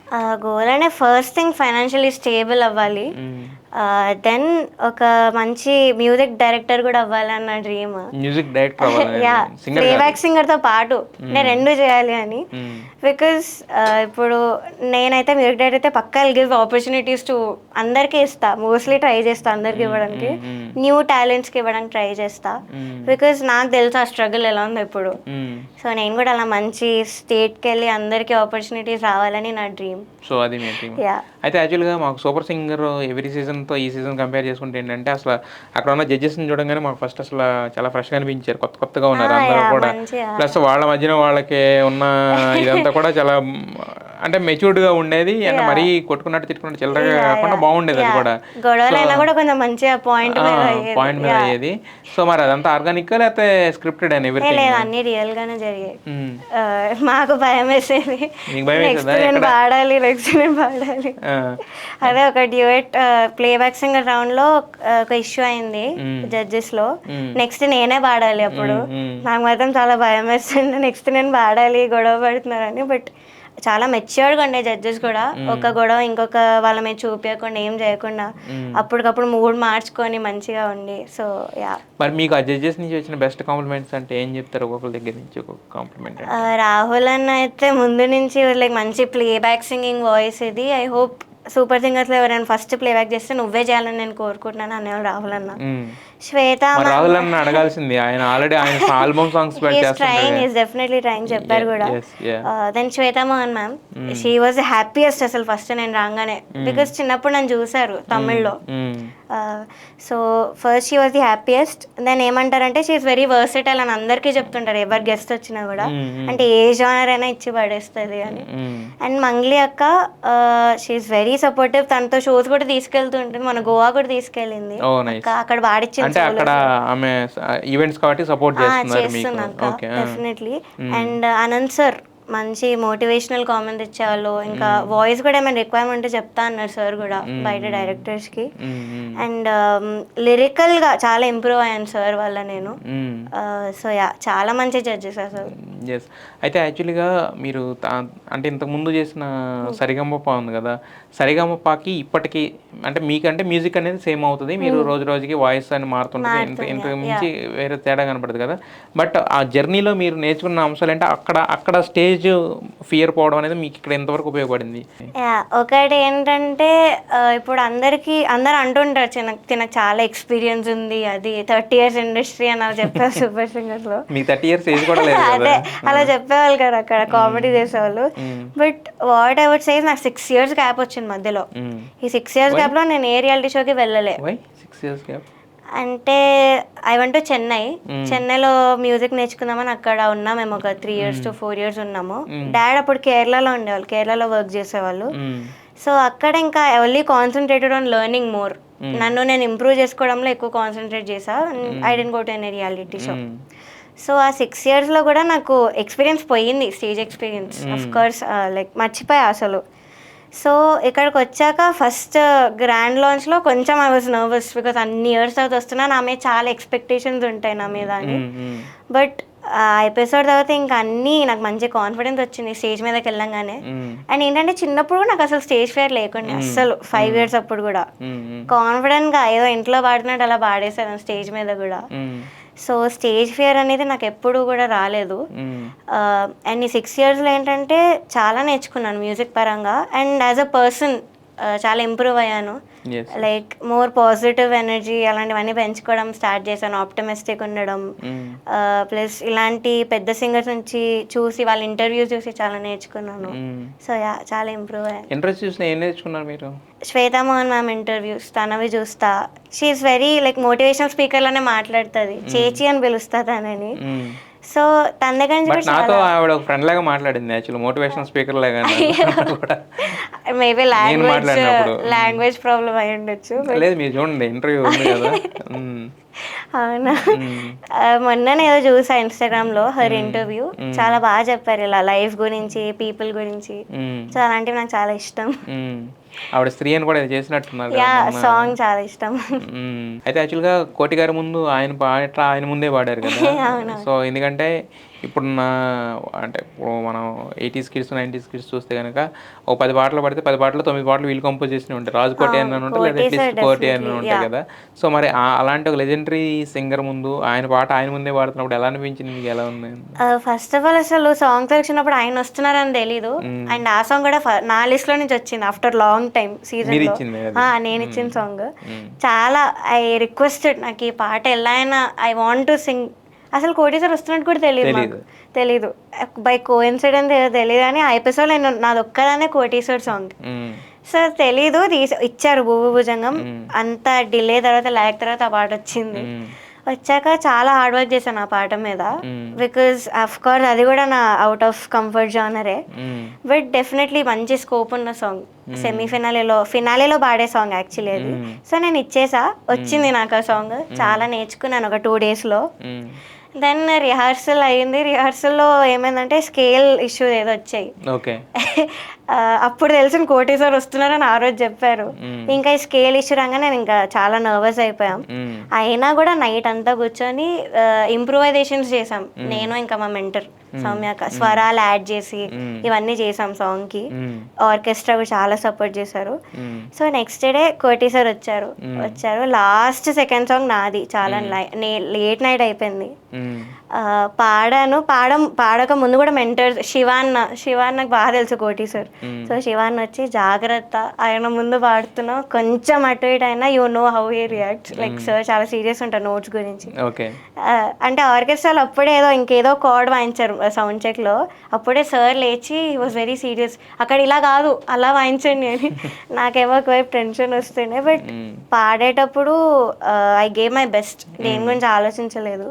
గోల్ అంటే ఫస్ట్ థింగ్ ఫైనాన్షియలీ స్టేబుల్ అవ్వాలి, దెన్ ఒక మంచి మ్యూజిక్ డైరెక్టర్ కూడా అవ్వాలన్న డ్రీమ్. మ్యూజిక్ డైరెక్టర్ అవ్వాలి, ప్లేబ్యాక్ సింగర్ తో పాటు నేను రెండు చేయాలి అని. బికాస్ ఇప్పుడు నేనైతే మ్యూజిక్ డైరెక్టర్ అయితే పక్కా గివ్ ఆపర్చునిటీస్ టు అందరికీ ఇస్తా, మోస్ట్లీ ట్రై చేస్తా అందరికి ఇవ్వడానికి, న్యూ టాలెంట్స్కి ఇవ్వడానికి ట్రై చేస్తా. బికాస్ నాకు తెలుసు ఆ స్ట్రగుల్ ఎలా ఉందో ఇప్పుడు. సో నేను కూడా అలా మంచి స్టేట్కి వెళ్ళి అందరికీ ఆపర్చునిటీస్ రావాలని నా డ్రీమ్. సో అది మీ డ్రీమ్. అయితే యాక్చువల్గా మాకు సూపర్ సింగర్ ఎవ్రీ సీజన్తో ఈ సీజన్ కంపేర్ చేసుకుంటే ఏంటంటే, అసలు అక్కడ ఉన్న జడ్జెస్ని చూడగానే మాకు ఫస్ట్ అసలు చాలా ఫ్రెష్గా అనిపించారు, కొత్తగా ఉన్నారు అందరూ కూడా. ప్లస్ వాళ్ళ మధ్యన వాళ్ళకి ఉన్న ఇదంతా కూడా చాలా అంటే మెచ్యూర్డ్గా ఉండేది, అండ్ మరీ కొట్టుకున్నట్టు తిట్టుకున్నట్టు చిల్లరగా కాకుండా బాగుండేది. అది కూడా పాయింట్ మీద అయ్యేది. సో మరి అదంతా ఆర్గానిక్ లేకపోతే స్క్రిప్టెడ్ అని? అన్ని రియల్ గానే జరిగాయి. మాకు భయం వేసేది, నేను పాడాలి నెక్స్ట్ నేను పాడాలి. అదే ఒక డ్యూయట్ ప్లేబ్యాక్ సింగర్ రౌండ్ లో ఒక ఇష్యూ అయింది జడ్జెస్ లో, నెక్స్ట్ నేనే పాడాలి. అప్పుడు నాకు మాత్రం చాలా భయం వేస్తుంది, నెక్స్ట్ నేను పాడాలి గొడవ పడుతున్నారని. బట్ చాలా మెచ్యూర్డ్గా ఉండే జడ్జెస్ కూడా, ఒక గొడవ ఇంకొక వాళ్ళ మీద చూపించకుండా ఏం చేయకుండా అప్పటికప్పుడు మూడ్ మార్చుకొని మంచిగా ఉండి. So yeah. మరి మీకు ఆ జడ్జెస్ నుంచి వచ్చిన బెస్ట్ కాంప్లిమెంట్స్ అంటే ఏం చెప్తారు? ఒక్కొక్కరి దగ్గర నుంచి ఒక్కొక్క కాంప్లిమెంట్. రాహుల్ అన్న అయితే ముందు నుంచి లైక్ మంచి ప్లేబ్యాక్ సింగింగ్ వాయిస్ ఇది, ఐ హోప్ సూపర్ సింగర్స్ లో ఎవరైనా ఫస్ట్ ప్లేబ్యాక్ చేస్తే నువ్వే చేయాలని నేను కోరుకుంటున్నాను అనేవాళ్ళు రాహుల్ అన్న. శ్వేత రాహుల్ అన్న అడగాల్సింది, ఆయన ఆల్రెడీ ఆయన ఆల్బమ్ సాంగ్స్ డెఫినెట్లీ ట్రైంగ్ చెప్పారు కూడా. Then Shweta Mohan ma'am, she was happiest అసలు ఫస్ట్ నేను రాగానే, బికాస్ చిన్నప్పుడు నన్ను చూసారు తమిళ్లో. So first she was the happiest. Then ఏమంటారంటే షీ ఈస్ వెరీ వర్సటైల్ అని అందరికీ చెప్తుంటారు ఎవరు గెస్ట్ వచ్చినా కూడా, అంటే ఏ జానర్ అయినా ఇచ్చి పడేస్తుంది అని. అండ్ మంగ్లీ అక్క, షీ ఈస్ వెరీ సపోర్టివ్, తనతో షోస్ కూడా తీసుకెళ్తుంటుంది, మన గోవా కూడా తీసుకెళ్ళింది, అక్కడ పాడిచ్చింది. డెఫినెట్లీ. అండ్ అనంత్ సార్ మంచి మోటివేషనల్ కామెంట్ ఇచ్చేవాళ్ళు, ఇంకా వాయిస్ కూడా ఏమైనా రిక్వైర్మెంట్ చెప్తా అన్నారు సార్ కూడా బయట డైరెక్టర్స్కి. అండ్ లిరికల్గా చాలా ఇంప్రూవ్ అయ్యాను సార్ వల్ల నేను. సో యా, చాలా మంచి జడ్జెస్ అసలు. అయితే యాక్చువల్గా మీరు అంటే ఇంతకుముందు చేసిన సరిగమప ఉంది కదా, సరిగమపకి ఇప్పటికీ అంటే మీకంటే మ్యూజిక్ అనేది సేమ్ అవుతుంది, మీరు రోజు రోజుకి వాయిస్ అని మారుతుంటుంది, ఇంత మించి వేరే తేడా కనపడుతుంది కదా. బట్ ఆ జర్నీలో మీరు నేర్చుకున్న అంశాలు అంటే అక్కడ స్టేజ్ ఫియర్ పోవడం అనేది మీకు ఇక్కడ ఎంతవరకు ఉపయోగపడింది? ఒకటి ఏంటంటే, ఇప్పుడు అందరు అంటుంటారు తినకు చాలా ఎక్స్పీరియన్స్ ఉంది, అది 30 years ఇండస్ట్రీ అని అలా చెప్పారు సూపర్ సింగర్స్ లో. మీకు 30 years ఏజ్ కూడా లేదు. అదే అలా చెప్పేవాళ్ళు కదా అక్కడ కామెడీ చేసేవాళ్ళు. But what I would say, నాకు 6 years గ్యాప్ వచ్చింది మధ్యలో. ఈ 6 years గ్యాప్ లో నేను ఏ రియాలిటీ షోకి వెళ్ళలే. అంటే ఐ వెంట్ టు చెన్నైలో మ్యూజిక్ నేర్చుకుందామని అక్కడ ఉన్నాం మేము ఒక 3 years to 4 years ఉన్నాము. డాడ్ అప్పుడు కేరళలో ఉండేవాళ్ళు, కేరళలో వర్క్ చేసేవాళ్ళు. సో అక్కడ ఇంకా only concentrated on learning more. నన్ను నేను ఇంప్రూవ్ చేసుకోవడంలో ఎక్కువ కాన్సన్ట్రేట్ చేసా. I didn't go to any reality show. So ఆ 6 yearsలో కూడా నాకు ఎక్స్పీరియన్స్ పోయింది, stage experience. Of course like మర్చిపోయా అసలు. సో ఇక్కడికి వచ్చాక ఫస్ట్ గ్రాండ్ లాంచ్లో కొంచెం ఐ వాజ్ నర్వస్, బికాస్ అన్ని ఇయర్స్ తర్వాత వస్తున్నా, నా మీద చాలా ఎక్స్పెక్టేషన్స్ ఉంటాయి నా మీద అని. బట్ ఆ ఎపిసోడ్ తర్వాత ఇంకా అన్నీ నాకు మంచి కాన్ఫిడెన్స్ వచ్చింది స్టేజ్ మీదకి వెళ్ళంగానే. అండ్ ఏంటంటే చిన్నప్పుడు నాకు అసలు స్టేజ్ ఫియర్ లేకుండా అస్సలు, 5 years అప్పుడు కూడా కాన్ఫిడెంట్గా ఏదో ఇంట్లో పాడినట్టు అలా పాడేసాను స్టేజ్ మీద కూడా. సో స్టేజ్ ఫియర్ అనేది నాకు ఎప్పుడు కూడా రాలేదు. అండ్ ఈ 6 yearsలో ఏంటంటే చాలా నేర్చుకున్నాను మ్యూజిక్ పరంగా. అండ్ యాజ్ అ పర్సన్ చాలా ఇంప్రూవ్ అయ్యాను. లైక్ మోర్ పాజిటివ్ ఎనర్జీ అలాంటివన్నీ పెంచుకోవడం స్టార్ట్ చేశాను, ఆప్టమిస్టిక్ ఉండడం. ప్లస్ ఇలాంటి పెద్ద సింగర్స్ నుంచి చూసి వాళ్ళ ఇంటర్వ్యూస్ చూసి చాలా నేర్చుకున్నాను. సో యా, చాలా ఇంప్రూవ్ అయ్యాను. ఇంట్రెస్ట్ చూసిన ఏం నేర్చుకున్నారు మీరు? శ్వేతా మోహన్ మ్యామ్ ఇంటర్వ్యూస్ తనవి చూస్తా. షీఈస్ వెరీ లైక్ మోటివేషనల్ స్పీకర్లోనే మాట్లాడుతుంది, చేచి అని పిలుస్తా తనని. సో తన దగ్గర నుంచి నాతో ఆవిడ ఒక ఫ్రెండ్ లాగా మాట్లాడింది, యాక్చువల్లీ మోటివేషనల్ స్పీకర్ లాగా. మేబీ లాంగ్వేజ్ ప్రాబ్లం అయి ఉండొచ్చు. లేదు, మీరు చూడండి ఇంటర్వ్యూ ఉంది కదా. అవునా, మొన్న ఏదో చూసా ఇన్స్టాగ్రామ్లో హర్ ఇంటర్వ్యూ, చాలా బాగా చెప్పారు ఇలా లైఫ్ గురించి, పీపుల్ గురించి. సో అలాంటివి నాకు చాలా ఇష్టం. ఆవిడ స్త్రీ అని కూడా చేసినట్టున్నారు, సాంగ్ చాలా ఇష్టం. అయితే యాక్చువల్గా కోటి గారి ముందు ఆయన పాట ఆయన ముందే పాడారు కదా. సో ఎందుకంటే ఇప్పుడున్న అంటే ఇప్పుడు మనం 80s kids 90s kids చూస్తే కనుక ఓ 10 పాటలు పడితే 10 పాటలు 9 పాటలు వీళ్ళు కంపోజ్ చేసి ఉంటాయి, రాజకోటి అని ఉంటాయి లేదా అట్లీస్ట్ కోటి అని ఉంటాయి కదా. సో మరి అలాంటి ఒక లెజెండరీ సింగర్ ముందు ఆయన పాట ఆయన ముందే పాడుతున్నప్పుడు ఎలా అనిపించింది మీకు, ఎలా ఉంది? ఫస్ట్ ఆఫ్ ఆల్ అసలు సాంగ్ సెలక్షన్ అప్పుడు ఆయన వస్తున్నారని తెలీదు. అండ్ ఆ సాంగ్ కూడా నా లిస్ట్ లో నుంచి వచ్చింది ఆఫ్టర్ లాంగ్ టైమ్ సీజన్ లో. నేను ఇచ్చిన సాంగ్ చాలా, ఐ రిక్వెస్టెడ్ నాకు ఈ పాట ఎలా అయినా ఐ వాంట్ టు సింగ్. అసలు కోటి సార్ వస్తున్నట్టు కూడా తెలీదు, బై కోఇన్సిడెన్స్ తెలియదు. అని ఆ ఎపిసోడ్ నేను నాది ఒక్కదానే కోటి సార్ సాంగ్. సో తెలీదు, ఇచ్చారు భూభు భుజంగం. అంత డిలే తర్వాత ల్యాక్ తర్వాత ఆ పాట వచ్చింది. వచ్చాక చాలా హార్డ్ వర్క్ చేశాను ఆ పాట మీద, బికాజ్ అఫ్ కోర్స్ అది కూడా నా అవుట్ ఆఫ్ కంఫర్ట్ జానరే. బట్ డెఫినెట్లీ మంచి స్కోప్ ఉన్న సాంగ్, ఫినాలేలో పాడే సాంగ్ యాక్చువల్లీ అది. సో నేను ఇచ్చేసా, వచ్చింది నాకు ఆ సాంగ్. చాలా నేర్చుకున్నాను ఒక 2 daysలో. దెన్ రిహార్సల్ అయ్యింది. రిహార్సల్లో ఏమైందంటే స్కేల్ ఇష్యూ ఏదో వచ్చాయి. అప్పుడు తెలిసిన కోటి సార్ వస్తున్నారని ఆ రోజు చెప్పారు. ఇంకా ఈ స్కేల్ ఇష్యూ రాగానే నేను ఇంకా చాలా నర్వస్ అయిపోయాం. అయినా కూడా నైట్ అంతా కూర్చొని ఇంప్రూవైజేషన్స్ చేసాం, నేను ఇంకా మా మెంటర్ సౌమ్యక. స్వరాలు యాడ్ చేసి ఇవన్నీ చేసాం సాంగ్ కి. ఆర్కెస్ట్రా కూడా చాలా సపోర్ట్ చేశారు. సో నెక్స్ట్ డే కోటి సార్ వచ్చారు. లాస్ట్ సెకండ్ సాంగ్ నాది. చాలా లేట్ నైట్ అయిపోయింది. పాడక ముందు కూడా మెంటర్ శివాన్ నాకు బాగా తెలుసు కోటి సార్. సో శివాన్ వచ్చి జాగ్రత్త, ఆయన ముందు పాడుతున్నావు, కొంచెం అటు ఇటు అయినా you know how he reacts. Like sir చాలా సీరియస్ ఉంటారు నోట్స్ గురించి. అంటే ఆర్కెస్ట్రాలో అప్పుడే ఇంకేదో కార్డ్ వాయించారు సౌండ్ చెక్ లో, అప్పుడే సార్ లేచి హీ వాజ్ వెరీ సీరియస్, అక్కడ ఇలా కాదు అలా వాయించండి అని. నాకేమో ఒకవైపు టెన్షన్ వస్తుండే. బట్ పాడేటప్పుడు ఐ గేవ్ మై బెస్ట్, దేని గురించి ఆలోచించలేదు.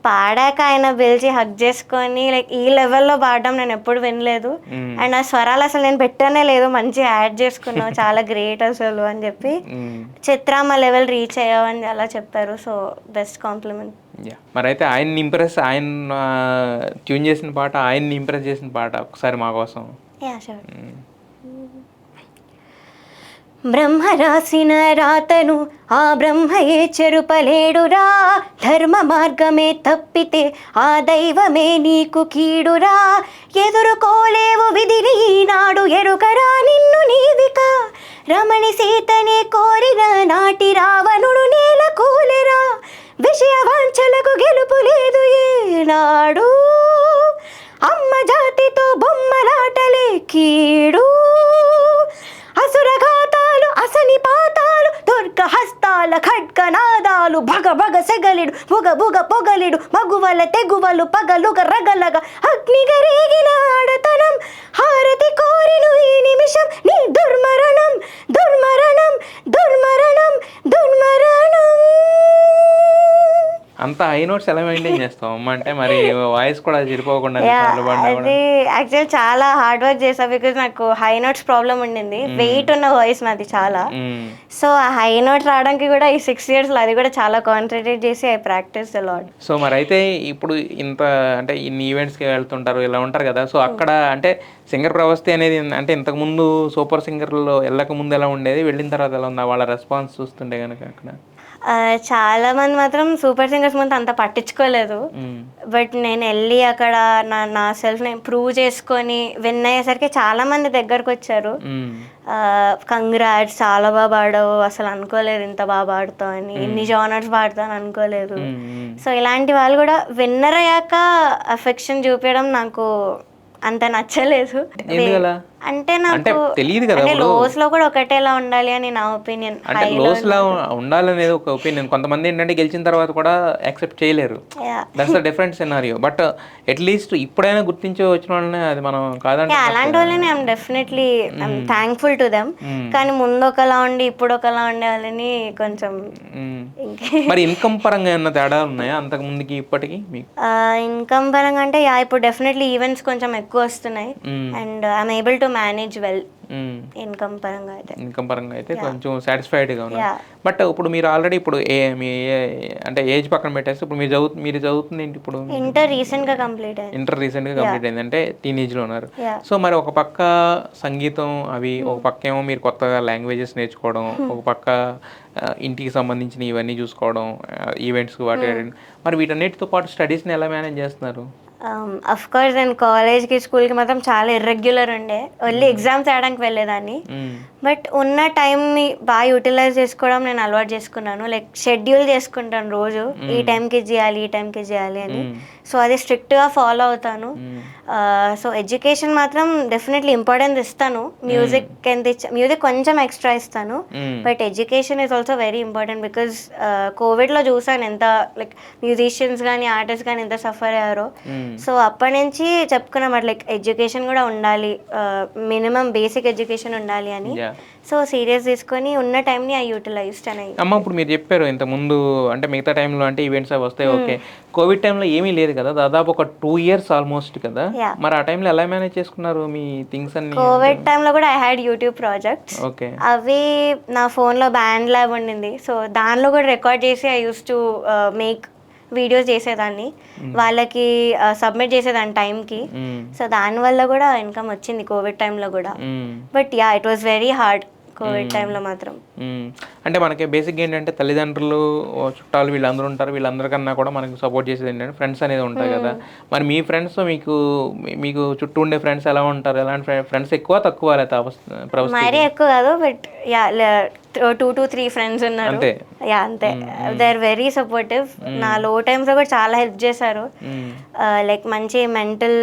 పాడాక ఆయన పిలిచి హగ్ చేసుకొని లైక్ ఈ లెవెల్లో పాడడం నేను ఎప్పుడు వినలేదు. అండ్ ఆ స్వరాలు అసలు నేను పెట్టనే లేదు, మంచిగా యాడ్ చేసుకున్నావు, చాలా గ్రేట్ అసలు అని చెప్పి. చిత్రామ్మ లెవెల్ రీచ్ అయ్యావని అలా చెప్పారు. So best compliment. మరి అయితే ఆయన ట్యూన్ చేసిన పాట, ఆయన్ని ఇంప్రెస్ చేసిన పాట ఒకసారి మా కోసం. బ్రహ్మ రాసిన రాతను ఆ బ్రహ్మయే చెరుపలేడురా, ధర్మ మార్గమే తప్పితే ఆ దైవమే నీకు కీడురా, ఎదుర్కోలేవు విధిని ఈనాడు ఎరుకరా నిన్ను నీవిక, రమణి సీతనే కోరిన నాటి రావణుడు నేల కూలెరా, విషయ వాంఛలకు గెలుపు లేదు ఏనాడు, అమ్మ జాతితో బొమ్మలాటలే కీడు, అసురఘాతాలు అసని పాతాలు దుర్గ హస్తాల ఖడ్గనాదాలు, భగ భగ సెగలిడు బుగ బుగ పొగలిడు, మగువల తెగువలు పగలుగ రగలగ అగ్నిగ రేగిన ఆడతనం, హారతి కోరిను ఈ నిమిషం నీ దుర్మరణం దుర్మరణం దుర్మరణం దుర్మరణం. అంత హై నోట్స్ ఎలా మెయింటైన్ చేస్తాం అమ్మ? అంటే మరి వాయిస్ కూడా చెడిపోకుండా సార్లు పాడినా కూడా. అది యాక్చువల్ చాలా హార్డ్ వర్క్ చేసా, బికాజ్ నాకు హై నోట్స్ ప్రాబ్లం ఉండింది, వెయిట్ ఉన్న వాయిస్ నాది చాలా. సో ఆ హై నోట్స్ రావడానికి కూడా ఈ 6 yearsలో అది కూడా చాలా కాన్సన్ట్రేట్ చేసి I practice a lot. So మరి అయితే ఇప్పుడు ఇంత అంటే ఇన్ని ఈవెంట్స్కి వెళ్తుంటారు, ఇలా ఉంటారు కదా, సో అక్కడ అంటే సింగర్ ప్రవస్తి అనేది అంటే ఇంతకుముందు సూపర్ సింగర్లో వెళ్ళక ముందు ఎలా ఉండేది, వెళ్ళిన తర్వాత ఎలా ఉందా వాళ్ళ రెస్పాన్స్ చూస్తుంటే కనుక అక్కడ? చాలా మంది మాత్రం సూపర్ సింగర్స్ ముందు అంత పట్టించుకోలేదు, బట్ నేను వెళ్ళి అక్కడ నా సెల్ఫ్ నేను ప్రూవ్ చేసుకొని విన్ అయ్యేసరికి చాలా మంది దగ్గరకు వచ్చారు. కంగ్రాట్స్, చాలా బాగా పాడావు, అసలు అనుకోలేదు ఇంత బాగా పాడుతావు అని, ఇన్ని జానర్స్ పాడుతావు అని అనుకోలేదు. సో ఇలాంటి వాళ్ళు కూడా విన్నర్ అయ్యాక అఫెక్షన్ చూపించడం నాకు అంత నచ్చలేదు. అంటే నాకు తెలియదు కదా, లోస్ లో కూడా ఒకటేలా ఉండాలి అని నా ఒపీనియన్. అంటే లోస్ లా ఉండాలనేది ఒక ఒపీనియన్. కొంతమంది ఏంటంటే గెలిచిన తర్వాత కూడా యాక్సెప్ట్ చేయలేరు, that's the different scenario. But at least ఇప్పుడైనా గుర్తించి వచ్చిన వాళ్ళనే అది మనం కాదంటే అలాంటి వాళ్ళని I'm definitely thankful to them. కానీ ముందు ఒకలా ఉండి ఇప్పుడు ఒకలా ఉండే వాళ్ళని కొంచెం. మరి ఇన్కమ్ పరంగా ఏమన్నా తేడాలు ఉన్నాయా అంతకు ముందుకి ఇప్పటికి మీకు? ఇన్కమ్ పరంగా అంటే ఇప్పుడు డెఫినెట్లీ ఈవెంట్స్ కొంచెం ఎక్కువ వస్తున్నాయి and I'm able to manage well. Income పరంగా అయితే కొంచెం సాటిస్ఫైడ్గా ఉన్నారు. బట్ ఇప్పుడు మీరు ఆల్రెడీ ఇప్పుడు మీ అంటే ఏజ్ పక్కన పెట్టేసి ఇప్పుడు మీరు చదువుతుంది ఏంటి ఇప్పుడు? ఇంటర్ రీసెంట్గా కంప్లీట్ అయింది అంటే టీనేజ్లో ఉన్నారు. సో మరి ఒక పక్క సంగీతం అవి, ఒక పక్క ఏమో మీరు కొత్తగా లాంగ్వేజెస్ నేర్చుకోవడం, ఒక పక్క ఇంటికి సంబంధించిన ఇవన్నీ చూసుకోవడం, ఈవెంట్స్ వాటి, మరి వీటన్నిటితో పాటు స్టడీస్ని ఎలా మేనేజ్ చేస్తున్నారు? అఫ్ కోర్స్ నేను కాలేజ్కి స్కూల్కి మాత్రం చాలా ఇర్రెగ్యులర్ ఉండే, ఓన్లీ ఎగ్జామ్స్ వేయడానికి వెళ్ళేదాన్ని. బట్ ఉన్న టైంని బాగా యూటిలైజ్ చేసుకోవడం నేను అలవాటు చేసుకున్నాను. లైక్ షెడ్యూల్ చేసుకుంటాను రోజు, ఈ టైంకి చేయాలి ఈ టైంకి చేయాలి అని. సో అది స్ట్రిక్ట్గా ఫాలో అవుతాను. సో ఎడ్యుకేషన్ మాత్రం డెఫినెట్లీ ఇంపార్టెన్స్ ఇస్తాను. మ్యూజిక్ కొంచెం ఎక్స్ట్రా ఇస్తాను, but education is also very important. Because కోవిడ్లో చూసాను ఎంత లైక్ మ్యూజిషియన్స్ కానీ ఆర్టిస్ట్ కానీ ఎంత సఫర్ అయ్యారో. సో అప్పటి నుంచి చెప్పుకున్నాం లైక్ ఎడ్యుకేషన్ కూడా ఉండాలి, మినిమం బేసిక్ ఎడ్యుకేషన్ ఉండాలి అని. సో సీరియస్ తీసుకొని ఉన్న టైంని ఐ యూటిలైజ్డ్ అని. అమ్మ ఇప్పుడు మీరు చెప్పారు ఇంత ముందు అంటే మిగతా టైంలో అంటే ఈవెంట్స్ అవి వస్తాయి, ఓకే. కోవిడ్ టైంలో ఏమీ లేదు కదా, దాదాపు ఒక 2 years ఆల్మోస్ట్ కదా, మరి ఆ టైంలో ఎలా మేనేజ్ చేసుకున్నారు మీ థింగ్స్ అన్ని? కోవిడ్ టైంలో కూడా I had YouTube projects. Okay. అవి నా ఫోన్లో బ్యాండ్ ల్యాబ్ ఉండింది, సో దానిలో కూడా రికార్డ్ చేసి I use to make videos చేసేదాన్ని, వాళ్ళకి సబ్మిట్ చేసేదాన్ని టైంకి. సో దానివల్ల కూడా ఇన్కమ్ వచ్చింది కోవిడ్ టైంలో కూడా. But it was very hard Covid టైంలో మాత్రం. అంటే మనకి బేసిక్ ఏంటంటే తల్లిదండ్రులు, చుట్టాలు వీళ్ళందరూ ఉంటారు, వీళ్ళందరికన్నా కూడా మనకి సపోర్ట్ చేసేది ఏంటంటే ఫ్రెండ్స్ అనేది ఉంటాయి కదా. మరి మీ ఫ్రెండ్స్ మీకు చుట్టూ ఉండే ఫ్రెండ్స్ ఎలా ఉంటారు? ఎలాంటి ఫ్రెండ్స్ ఎక్కువ తక్కువ? మరీ ఎక్కువ కాదు, బట్ 2 to 3 ఫ్రెండ్స్ ఉన్నారు అంతే. They are very supportive. నా లో టైమ్స్ లో కూడా చాలా హెల్ప్ చేశారు. లైక్ మంచి మెంటల్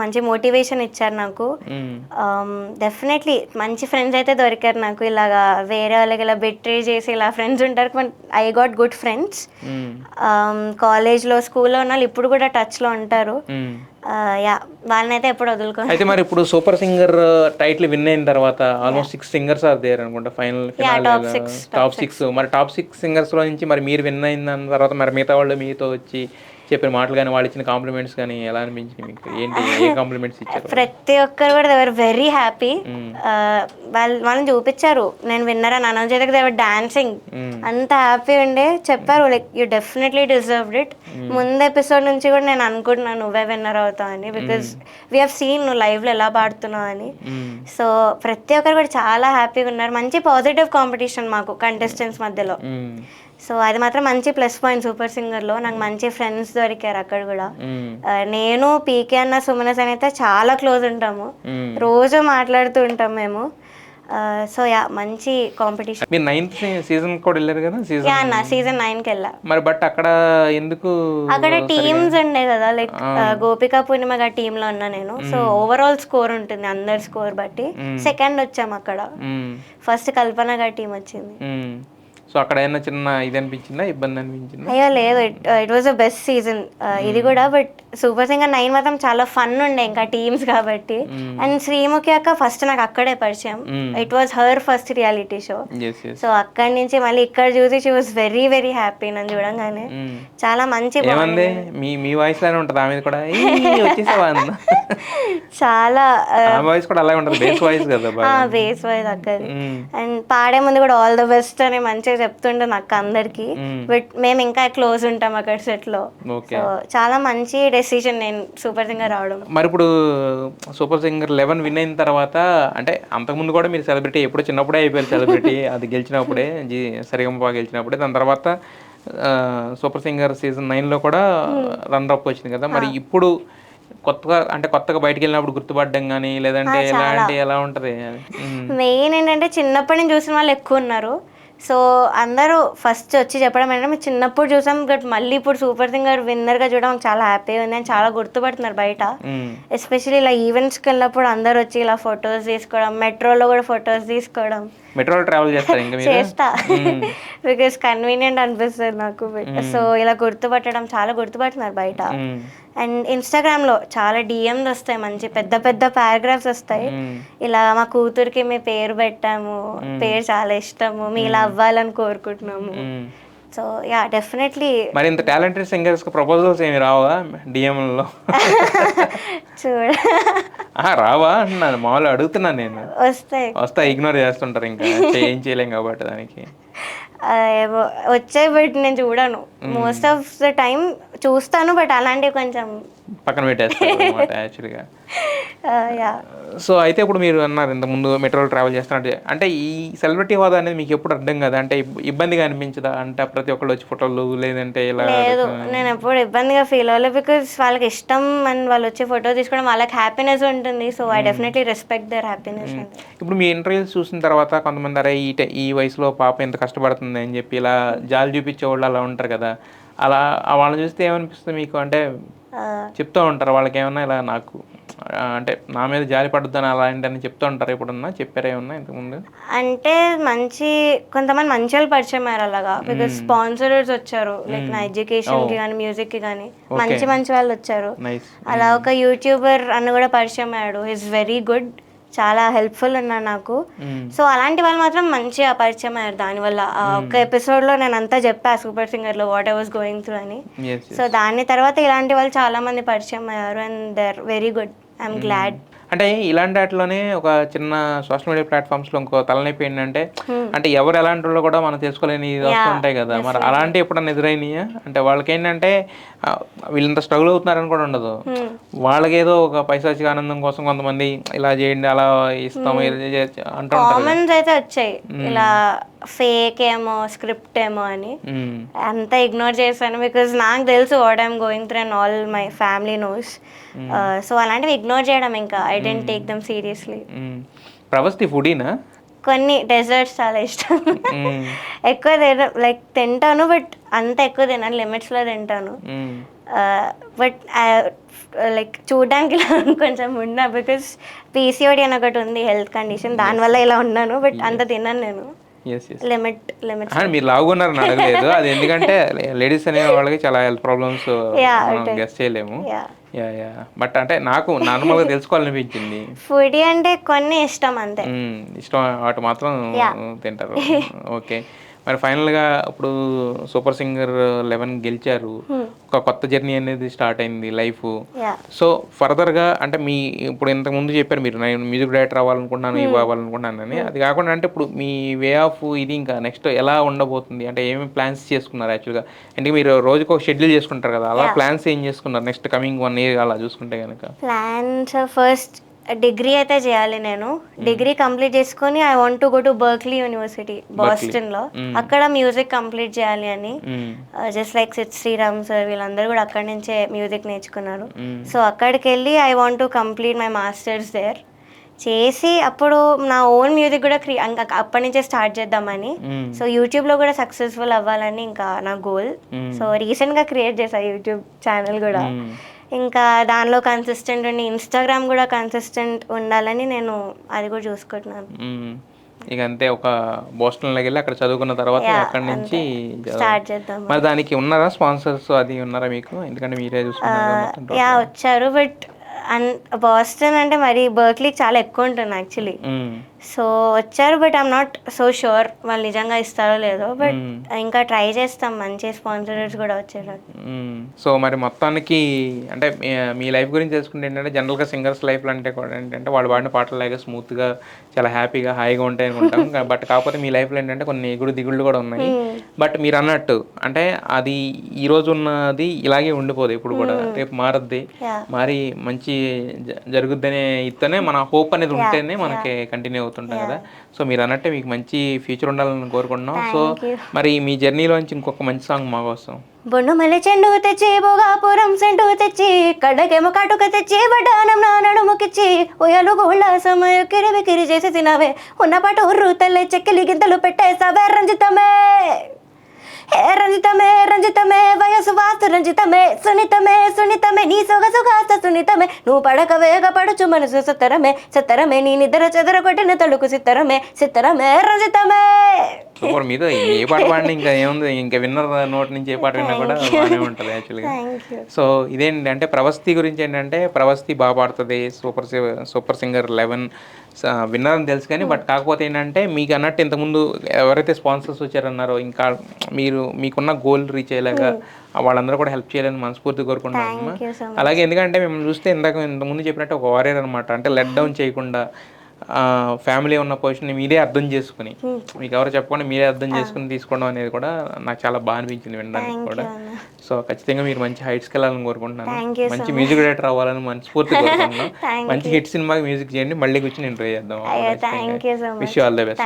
మంచి మోటివేషన్ ఇచ్చారు నాకు. డెఫినెట్లీ మంచి ఫ్రెండ్స్ అయితే దొరికారు నాకు. ఇలాగా వేరే వాళ్ళకి ఇలా బెట్రే చేసి ఇలా ఫ్రెండ్స్ ఉంటారు. I got good friends. కాలేజ్లో స్కూల్లో ఉన్న వాళ్ళు ఇప్పుడు కూడా టచ్లో ఉంటారు. వాళ్ళనైతే ఎప్పుడు వదులుకో. అయితే మరి ఇప్పుడు సూపర్ సింగర్ టైటిల్ విన్ అయిన తర్వాత ఆల్మోస్ట్ 6 singers ఆర్ దేర్ అనుకుంటా ఫైనల్ టాప్ 6. మరి టాప్ 6 singers లో నుంచి మరి మీరు విన్ అయిన తర్వాత మరి మిగతా వాళ్ళు మీతో వచ్చి చెప్పిన మాటలు కానీ, వాళ్ళు ఇచ్చిన కాంప్లిమెంట్స్ కానీ ఎలా అనిపించింది మీకు? ఏంటి, ఏ కాంప్లిమెంట్స్ ఇచ్చారు? ప్రతి ఒక్కరు కూడా దేవర్ వెరీ హ్యాపీ. వాళ్ళని చూపించారు నేను విన్నర్ అని అనౌన్స్ చేస్తే దేవర్ డాన్సింగ్, అంత హ్యాపీ ఉండే. చెప్పారు like you definitely deserved it. ముందు ఎపిసోడ్ నుంచి కూడా నేను అనుకుంటున్నాను నువ్వే విన్నర్ అవుతావు అని, బికాస్ వీ హ్యావ్ సీన్ నువ్వు లైవ్లో ఎలా పాడుతున్నావు అని. సో ప్రతి ఒక్కరు కూడా చాలా హ్యాపీగా ఉన్నారు. మంచి పాజిటివ్ కాంపిటీషన్ మాకు కంటెస్టెంట్స్ మధ్యలో. సో అది మాత్రం మంచి ప్లస్ పాయింట్ సూపర్ సింగర్లో. నాకు మంచి ఫ్రెండ్స్ దొరికారు అక్కడ కూడా. నేను పీకే అన్న సుమనస్ అని అయితే చాలా క్లోజ్ ఉంటాము, రోజు మాట్లాడుతూ ఉంటాం మేము. సో మంచి కాంపిటీషన్. మీరు 9th season కూడా వెళ్ళారు కదా? సీజన్ 9కి వెళ్ళా. మరి బట్ అక్కడ ఎందుకు? అక్కడ టీమ్స్ ఉండే కదా, లైక్ గోపికా పూర్ణిమ గారి టీమ్ లో ఉన్నా నేను. సో ఓవరాల్ స్కోర్ ఉంటుంది అందరి స్కోర్ బట్టి. సెకండ్ వచ్చాము అక్కడ. ఫస్ట్ కల్పన గారి టీం వచ్చింది. సో అక్కడ ఏమైనా చిన్న ఇది అనిపించిందా, ఇబ్బంది అనిపించిందా? అయ్యో లేదు, it was the best season ఇది కూడా. బట్ సూపర్ సింగర్ 9 మాత్రం చాలా ఫన్ ఉండే, ఇంకా టీమ్స్ కాబట్టి. అండ్ శ్రీముఖి అక్క ఫస్ట్ నాకు అక్కడే పరిచయం. It was her first reality show. So అక్కడి నుంచి మళ్ళీ ఇక్కడ చూసి she was very very happy నన్ను చూడంగానే. చాలా మంచి ఏమంది మీ వాయిస్ లానే ఉంటుంది ఆమె కూడా, వచ్చేసావా అన్న. చాలా వాయిస్ కూడా అలాగే ఉంటుంది, బేస్ వాయిస్ కదా, బేస్ వాయిస్ అక్కది. అండ్ పాడే ముందు కూడా ఆల్ ద బెస్ట్ అని మంచిగా చెప్తుండే నాకు అందరికి. బట్ మేము ఇంకా క్లోజ్ ఉంటాం అక్కడ సెట్ లో. సో చాలా మంచి డెసిషన్ నేను సూపర్ సింగర్ రావడం. మరి ఇప్పుడు సూపర్ సింగర్ 11 విన్ అయిన తర్వాత, అంటే అంతకుముందు కూడా మీరు సెలబ్రిటీ ఎప్పుడు చిన్నప్పుడే అయిపోయారు సెలబ్రిటీ, అది గెలిచినప్పుడే, సరిగమపా గెలిచినప్పుడే. దాని తర్వాత సూపర్ సింగర్ సీజన్ 9లో కూడా రన్నర్ అప్ వచ్చింది కదా. మరి ఇప్పుడు కొత్తగా బయటకు వెళ్ళినప్పుడు గుర్తుపడడం కానీ లేదంటే ఎలా ఉంటది? మెయిన్ ఏంటంటే చిన్నప్పటి నుంచి చూసిన వాళ్ళు ఎక్కువ ఉన్నారు. సో అందరూ ఫస్ట్ వచ్చి చెప్పడం ఏంటంటే మేము చిన్నప్పుడు చూసాం, బట్ మళ్ళీ ఇప్పుడు సూపర్ సింగర్ విన్నర్గా చూడడం చాలా హ్యాపీగా ఉంది అని చాలా గుర్తుపడుతున్నారు బయట. ఎస్పెషల్లీ ఇలా ఈవెంట్స్కి వెళ్ళినప్పుడు అందరు వచ్చి ఇలా ఫొటోస్ తీసుకోవడం, మెట్రోలో కూడా ఫొటోస్ తీసుకోవడం. మెట్రోలో ట్రావెల్ చేస్తా బికాస్ కన్వీనియంట్ అనిపిస్తుంది నాకు. సో ఇలా చాలా గుర్తుపడుతున్నారు బయట. అండ్ ఇన్స్టాగ్రామ్లో చాలా డిఎంలు వస్తాయి, మంచి పెద్ద పెద్ద పారాగ్రాఫ్స్ వస్తాయి. ఇలా మా కూతురికి మీ పేరు పెట్టాము, పేరు చాలా ఇష్టము, మీ ఇలా అవ్వాలని కోరుకుంటున్నాము. So yeah definitely. మరి ఇంత టాలెంటెడ్ సింగర్స్ కి ప్రపోజల్స్ ఏమి రావా డిఎంలో? రావా అంటున్నాను, మామూలుగా అడుగుతున్నాను నేను. వస్తాయి, ఇగ్నోర్ చేస్తుంటారు, ఇంకా ఏం చేయలేం కాబట్టి దానికి. వచ్చాయి బట్ నేను చూడను, మోస్ట్ ఆఫ్ ద టైం చూస్తాను బట్ అలాంటివి కొంచెం పక్కన పెట్టేస్తారు యాక్చువల్గా. సో అయితే ఇప్పుడు మీరు అన్నారు ఇంతకుముందు మెట్రోలో ట్రావెల్ చేస్తున్నట్టు, అంటే ఈ సెలబ్రిటీ హోదా అనేది మీకు ఎప్పుడు అర్థం కదా, అంటే ఇబ్బందిగా అనిపించదా? అంటే ప్రతి ఒక్కళ్ళు వచ్చి ఫోటోలు లేదంటే ఇలా? లేదు, నేను ఎప్పుడు ఇబ్బందిగా ఫీల్ అవ్వలేదు. బికాస్ వాళ్ళకి ఇష్టం అండ్ వాళ్ళు వచ్చి ఫోటో తీసుకోవడం వాళ్ళకి హ్యాపీనెస్ ఉంటుంది. So I definitely respect there happiness. ఇప్పుడు మీ ఇంటర్వ్యూస్ చూసిన తర్వాత కొంతమంది అరే ఈ వయసులో పాప ఎంత కష్టపడుతుంది అని చెప్పి ఇలా జాలి చూపించే వాళ్ళు అలా ఉంటారు కదా, అలా వాళ్ళని చూస్తే ఏమనిపిస్తుంది మీకు? అంటే చెప్తూ ఉంటారు వాళ్ళకి ఏమన్నా ఇలా నాకు అంటే నా మీద జాలి పడుద్దని అలాంటిని చెప్తూ ఉంటారు, ఎప్పుడన్నా చెప్పారా ఏమన్నా ఇంతకుముందు? అంటే కొంతమంది మంచి వాళ్ళు పరిచయం అయ్యారు అలాగా. బికాస్ స్పాన్సర్స్ వచ్చారు, లైక్ నా ఎడ్యుకేషన్ కి కానీ మ్యూజిక్ కి కానీ మంచి వాళ్ళు వచ్చారు. అలా ఒక యూట్యూబర్ అన్న కూడా పరిచయం అయ్యాడు, ఈజ్ వెరీ గుడ్, చాలా హెల్ప్ఫుల్ ఉన్నారు నాకు. సో అలాంటి వాళ్ళు మాత్రం మంచిగా పరిచయం అయ్యారు దానివల్ల. ఒక ఎపిసోడ్లో నేను అంతా చెప్పా సూపర్ సింగర్లో what I was going through అని. సో దాని తర్వాత ఇలాంటి వాళ్ళు చాలా మంది పరిచయం అయ్యారు and they are very good. I'm glad. అంటే ఇలాంటి వాటిలోనే ఒక చిన్న సోషల్ మీడియా ప్లాట్ఫామ్స్లో ఇంకో తలనొప్పి ఏంటంటే, అంటే ఎవరు ఎలాంటి వాళ్ళు కూడా మనం తెలుసుకోలేని వస్తుంటాయి కదా, మరి అలాంటి ఎప్పుడన్నా ఎదురైనాయా? అంటే వాళ్ళకి ఏంటంటే వీళ్ళంత స్ట్రగుల్ అవుతున్నారని కూడా ఉండదు, వాళ్ళకి ఏదో ఒక పైశాచిక ఆనందం కోసం కొంతమంది ఇలా చేయండి అలా ఇస్తాము అంటూ కామెంట్స్ అయితే వచ్చాయి, ఇలా ఫేక్ ఏమో స్క్రిప్ట్ ఏమో అని. అంతా ఇగ్నోర్ చేశాను బికాజ్ నాకు తెలుసు what I'm going through and all my family knows. So అలాంటివి ఇగ్నోర్ చేయడం, ఇంకా I don't take them seriously. Pravasthi ఫుడీనా? కొన్ని డెజర్ట్స్ చాలా ఇష్టం, ఎక్కువ లైక్ తింటాను బట్ అంత ఎక్కువ తినాను, లిమిట్స్లో తింటాను. బట్ లైక్ చూడడానికి ఇలా కొంచెం ఉన్నా బికాస్ పీసీఓడి అని ఒకటి ఉంది హెల్త్ కండిషన్, దానివల్ల ఇలా ఉన్నాను. బట్ అంత తిన్నాను నేను, లిమిట్. మీరు లావుగున్నారని అడగలేదు, అది ఎందుకంటే లేడీస్ అనే వాళ్ళకి చాలా హెల్త్ ప్రాబ్లమ్స్ గెస్ చేయలేము. బట్ అంటే నాకు నార్మల్గా తెలుసుకోవాలనిపించింది. ఫుడీ అంటే కొన్ని ఇష్టం అంతే, ఇష్టం వాటి మాత్రం తింటారు. ఓకే, మరి ఫైనల్గా ఇప్పుడు సూపర్ సింగర్ 11 గెలిచారు, ఒక కొత్త జర్నీ అనేది స్టార్ట్ అయింది లైఫ్. సో ఫర్దర్గా అంటే మీ ఇప్పుడు ఇంతకుముందు చెప్పారు మీరు నేను మ్యూజిక్ డైరెక్టర్ అవ్వాలనుకుంటున్నాను, ఇవి అవ్వాలనుకుంటున్నాను అని. అది కాకుండా అంటే ఇప్పుడు మీ వే ఆఫ్ ఇది ఇంకా నెక్స్ట్ ఎలా ఉండబోతుంది, అంటే ఏమేమి ప్లాన్స్ చేసుకున్నారు యాక్చువల్గా? అంటే మీరు రోజుకు ఒక షెడ్యూల్ చేసుకుంటారు కదా, అలా ప్లాన్స్ ఏం చేసుకున్నారు నెక్స్ట్ కమింగ్ 1 year అలా చూసుకుంటే కనుక? ప్లాన్స్ ఫస్ట్ డిగ్రీ అయితే చేయాలి నేను. డిగ్రీ కంప్లీట్ చేసుకొని I want to go to Berklee university బాస్టన్లో, అక్కడ మ్యూజిక్ కంప్లీట్ చేయాలి అని. జస్ట్ లైక్ శ్రీరామ్ సార్ వీళ్ళందరూ కూడా అక్కడి నుంచే మ్యూజిక్ నేర్చుకున్నారు. సో అక్కడికి వెళ్ళి I want to complete my masters there చేసి అప్పుడు నా ఓన్ మ్యూజిక్ కూడా అప్పటి నుంచే స్టార్ట్ చేద్దామని. సో యూట్యూబ్లో కూడా సక్సెస్ఫుల్ అవ్వాలని ఇంకా నా గోల్. సో రీసెంట్గా క్రియేట్ చేశా యూట్యూబ్ ఛానల్ కూడా. ఇంకా దానిలో కన్సిస్టెంట్ ఉండి ఇన్స్టాగ్రామ్ కూడా కన్సిస్టెంట్ ఉండాలని నేను అది కూడా చూసుకుంటున్నాను. ఇక అంతే ఒక బోస్టన్లోకి వెళ్ళి అక్కడ చదువుకున్న తర్వాత అక్కడి నుంచి స్టార్ట్ చేద్దాం. మరి దానికి ఉన్నారా స్పాన్సర్స్ అది ఉన్నారా మీకు? ఎందుకంటే మీరే చూసుకున్నారు మొత్తం. యా వచ్చారు, బట్ బాస్టన్ అంటే మరి బర్క్లీ చాలా ఎక్కువ ఉంటుంది యాక్చువల్లీ. సో వచ్చారు, but I'm not so sure వాళ్ళు నిజంగా ఇస్తారో లేదో, బట్ ఇంకా ట్రై చేస్తాం మంచి స్పాన్సర్స్ కూడా వచ్చేటట్టు. సో మరి మొత్తానికి అంటే మీ లైఫ్ గురించి తెలుసుకుంటే ఏంటంటే జనరల్గా సింగర్స్ లైఫ్లో అంటే కూడా ఏంటంటే వాళ్ళు పాడిన పాటలు లాగా స్మూత్గా చాలా హ్యాపీగా హాయిగా ఉంటాయి అనుకుంటాం. బట్ కాకపోతే మీ లైఫ్లో ఏంటంటే కొన్ని ఎగుడు దిగుళ్ళు కూడా ఉన్నాయి. బట్ మీరు అన్నట్టు అంటే అది ఈ రోజు ఉన్నది ఇలాగే ఉండిపోదు, ఇప్పుడు కూడా రేపు మారద్ది, మరి మంచి జరుగుద్దనే ఇస్తేనే మన హోప్ అనేది ఉంటేనే మనకి కంటిన్యూ అవుతుంటాం కదా. సో మీరు అన్నట్టే మీకు మంచి ఫ్యూచర్ ఉండాలని కోరుకుంటున్నాం. సో మరి మీ జర్నీలోంచి ఇంకొక మంచి సాంగ్ మా కోసం. బొండు మల్లె చెండు తెచ్చి భోగాపురం సెంటు తెచ్చి కడ్డకేమో కాటుక తెచ్చి బడ్డానం నా నడుముకిచ్చి ఉయ్యాలు గోళ్ళ సమయ కిరిబికిరి చేసి తినవే ఉన్న పాటు ఉర్రు తల్లే చెక్కిలి గింతలు పెట్టేసావే రంజితమే. హే రంజితమే రంజితమే వయసు వాస్తు రంజితమే సునీతమే సునీతమే నీ సొగసు కాస్త సునీతమే నువ్వు పడక వేగ పడుచు మనసు సత్తరమే సత్తరమే నీ నిద్ర చెదర కొట్టిన తలుకు సిత్తరమే సిత్తరమే రంజితమే. సూపర్. మీద ఏ పాట పాడినా ఇంకా ఏముంది, ఇంకా విన్నర్ నోట్ నుంచి ఏ పాట విన్నా కూడా బాగానే ఉంటుంది యాక్చువల్గా. సో ఇదేంటి అంటే ప్రవస్తి గురించి ఏంటంటే ప్రవస్తి బాగా పాడుతుంది, సూపర్ సింగర్ 11 విన్నర్ అని తెలుసు కానీ, బట్ కాకపోతే ఏంటంటే మీకు అన్నట్టు ఇంతకుముందు ఎవరైతే స్పాన్సర్స్ వచ్చారన్నారో ఇంకా మీకున్న గోల్ రీచ్ అయ్యేలాగా వాళ్ళందరూ కూడా హెల్ప్ చేయాలని మనస్ఫూర్తి కోరుకుంటున్నాము. అలాగే ఎందుకంటే మేము చూస్తే ఇంతకుముందు చెప్పినట్టు ఒక వారియర్ అనమాట, అంటే లెట్ డౌన్ చేయకుండా ఫ్యామిలీ ఉన్న పొజిషన్ మీరే అర్థం చేసుకుని, మీకు ఎవరు చెప్పకుండా మీరే అర్థం చేసుకుని తీసుకోవడం అనేది కూడా నాకు చాలా బాగా అనిపించింది వినడానికి కూడా. సో ఖచ్చితంగా మీరు మంచి హైట్స్కి వెళ్ళాలని కోరుకుంటున్నాను, మంచి మ్యూజిక్ డైరెక్టర్ అవ్వాలని మనస్ఫూర్తి కోరుకుంటున్నాను. మంచి హిట్ సినిమాకి మ్యూజిక్ చేయండి, మళ్ళీ కూర్చొని ఎంజాయ్ చేద్దాం. Wish you all the best.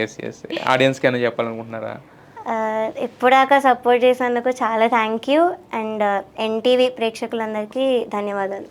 Yes yes. ఆడియన్స్కి ఏమైనా చెప్పాలనుకుంటున్నారా? ఇప్పుడాక సపోర్ట్ చేసినందుకు చాలా థ్యాంక్ యూ, అండ్ ఎన్టీవీ ప్రేక్షకులందరికీ ధన్యవాదాలు.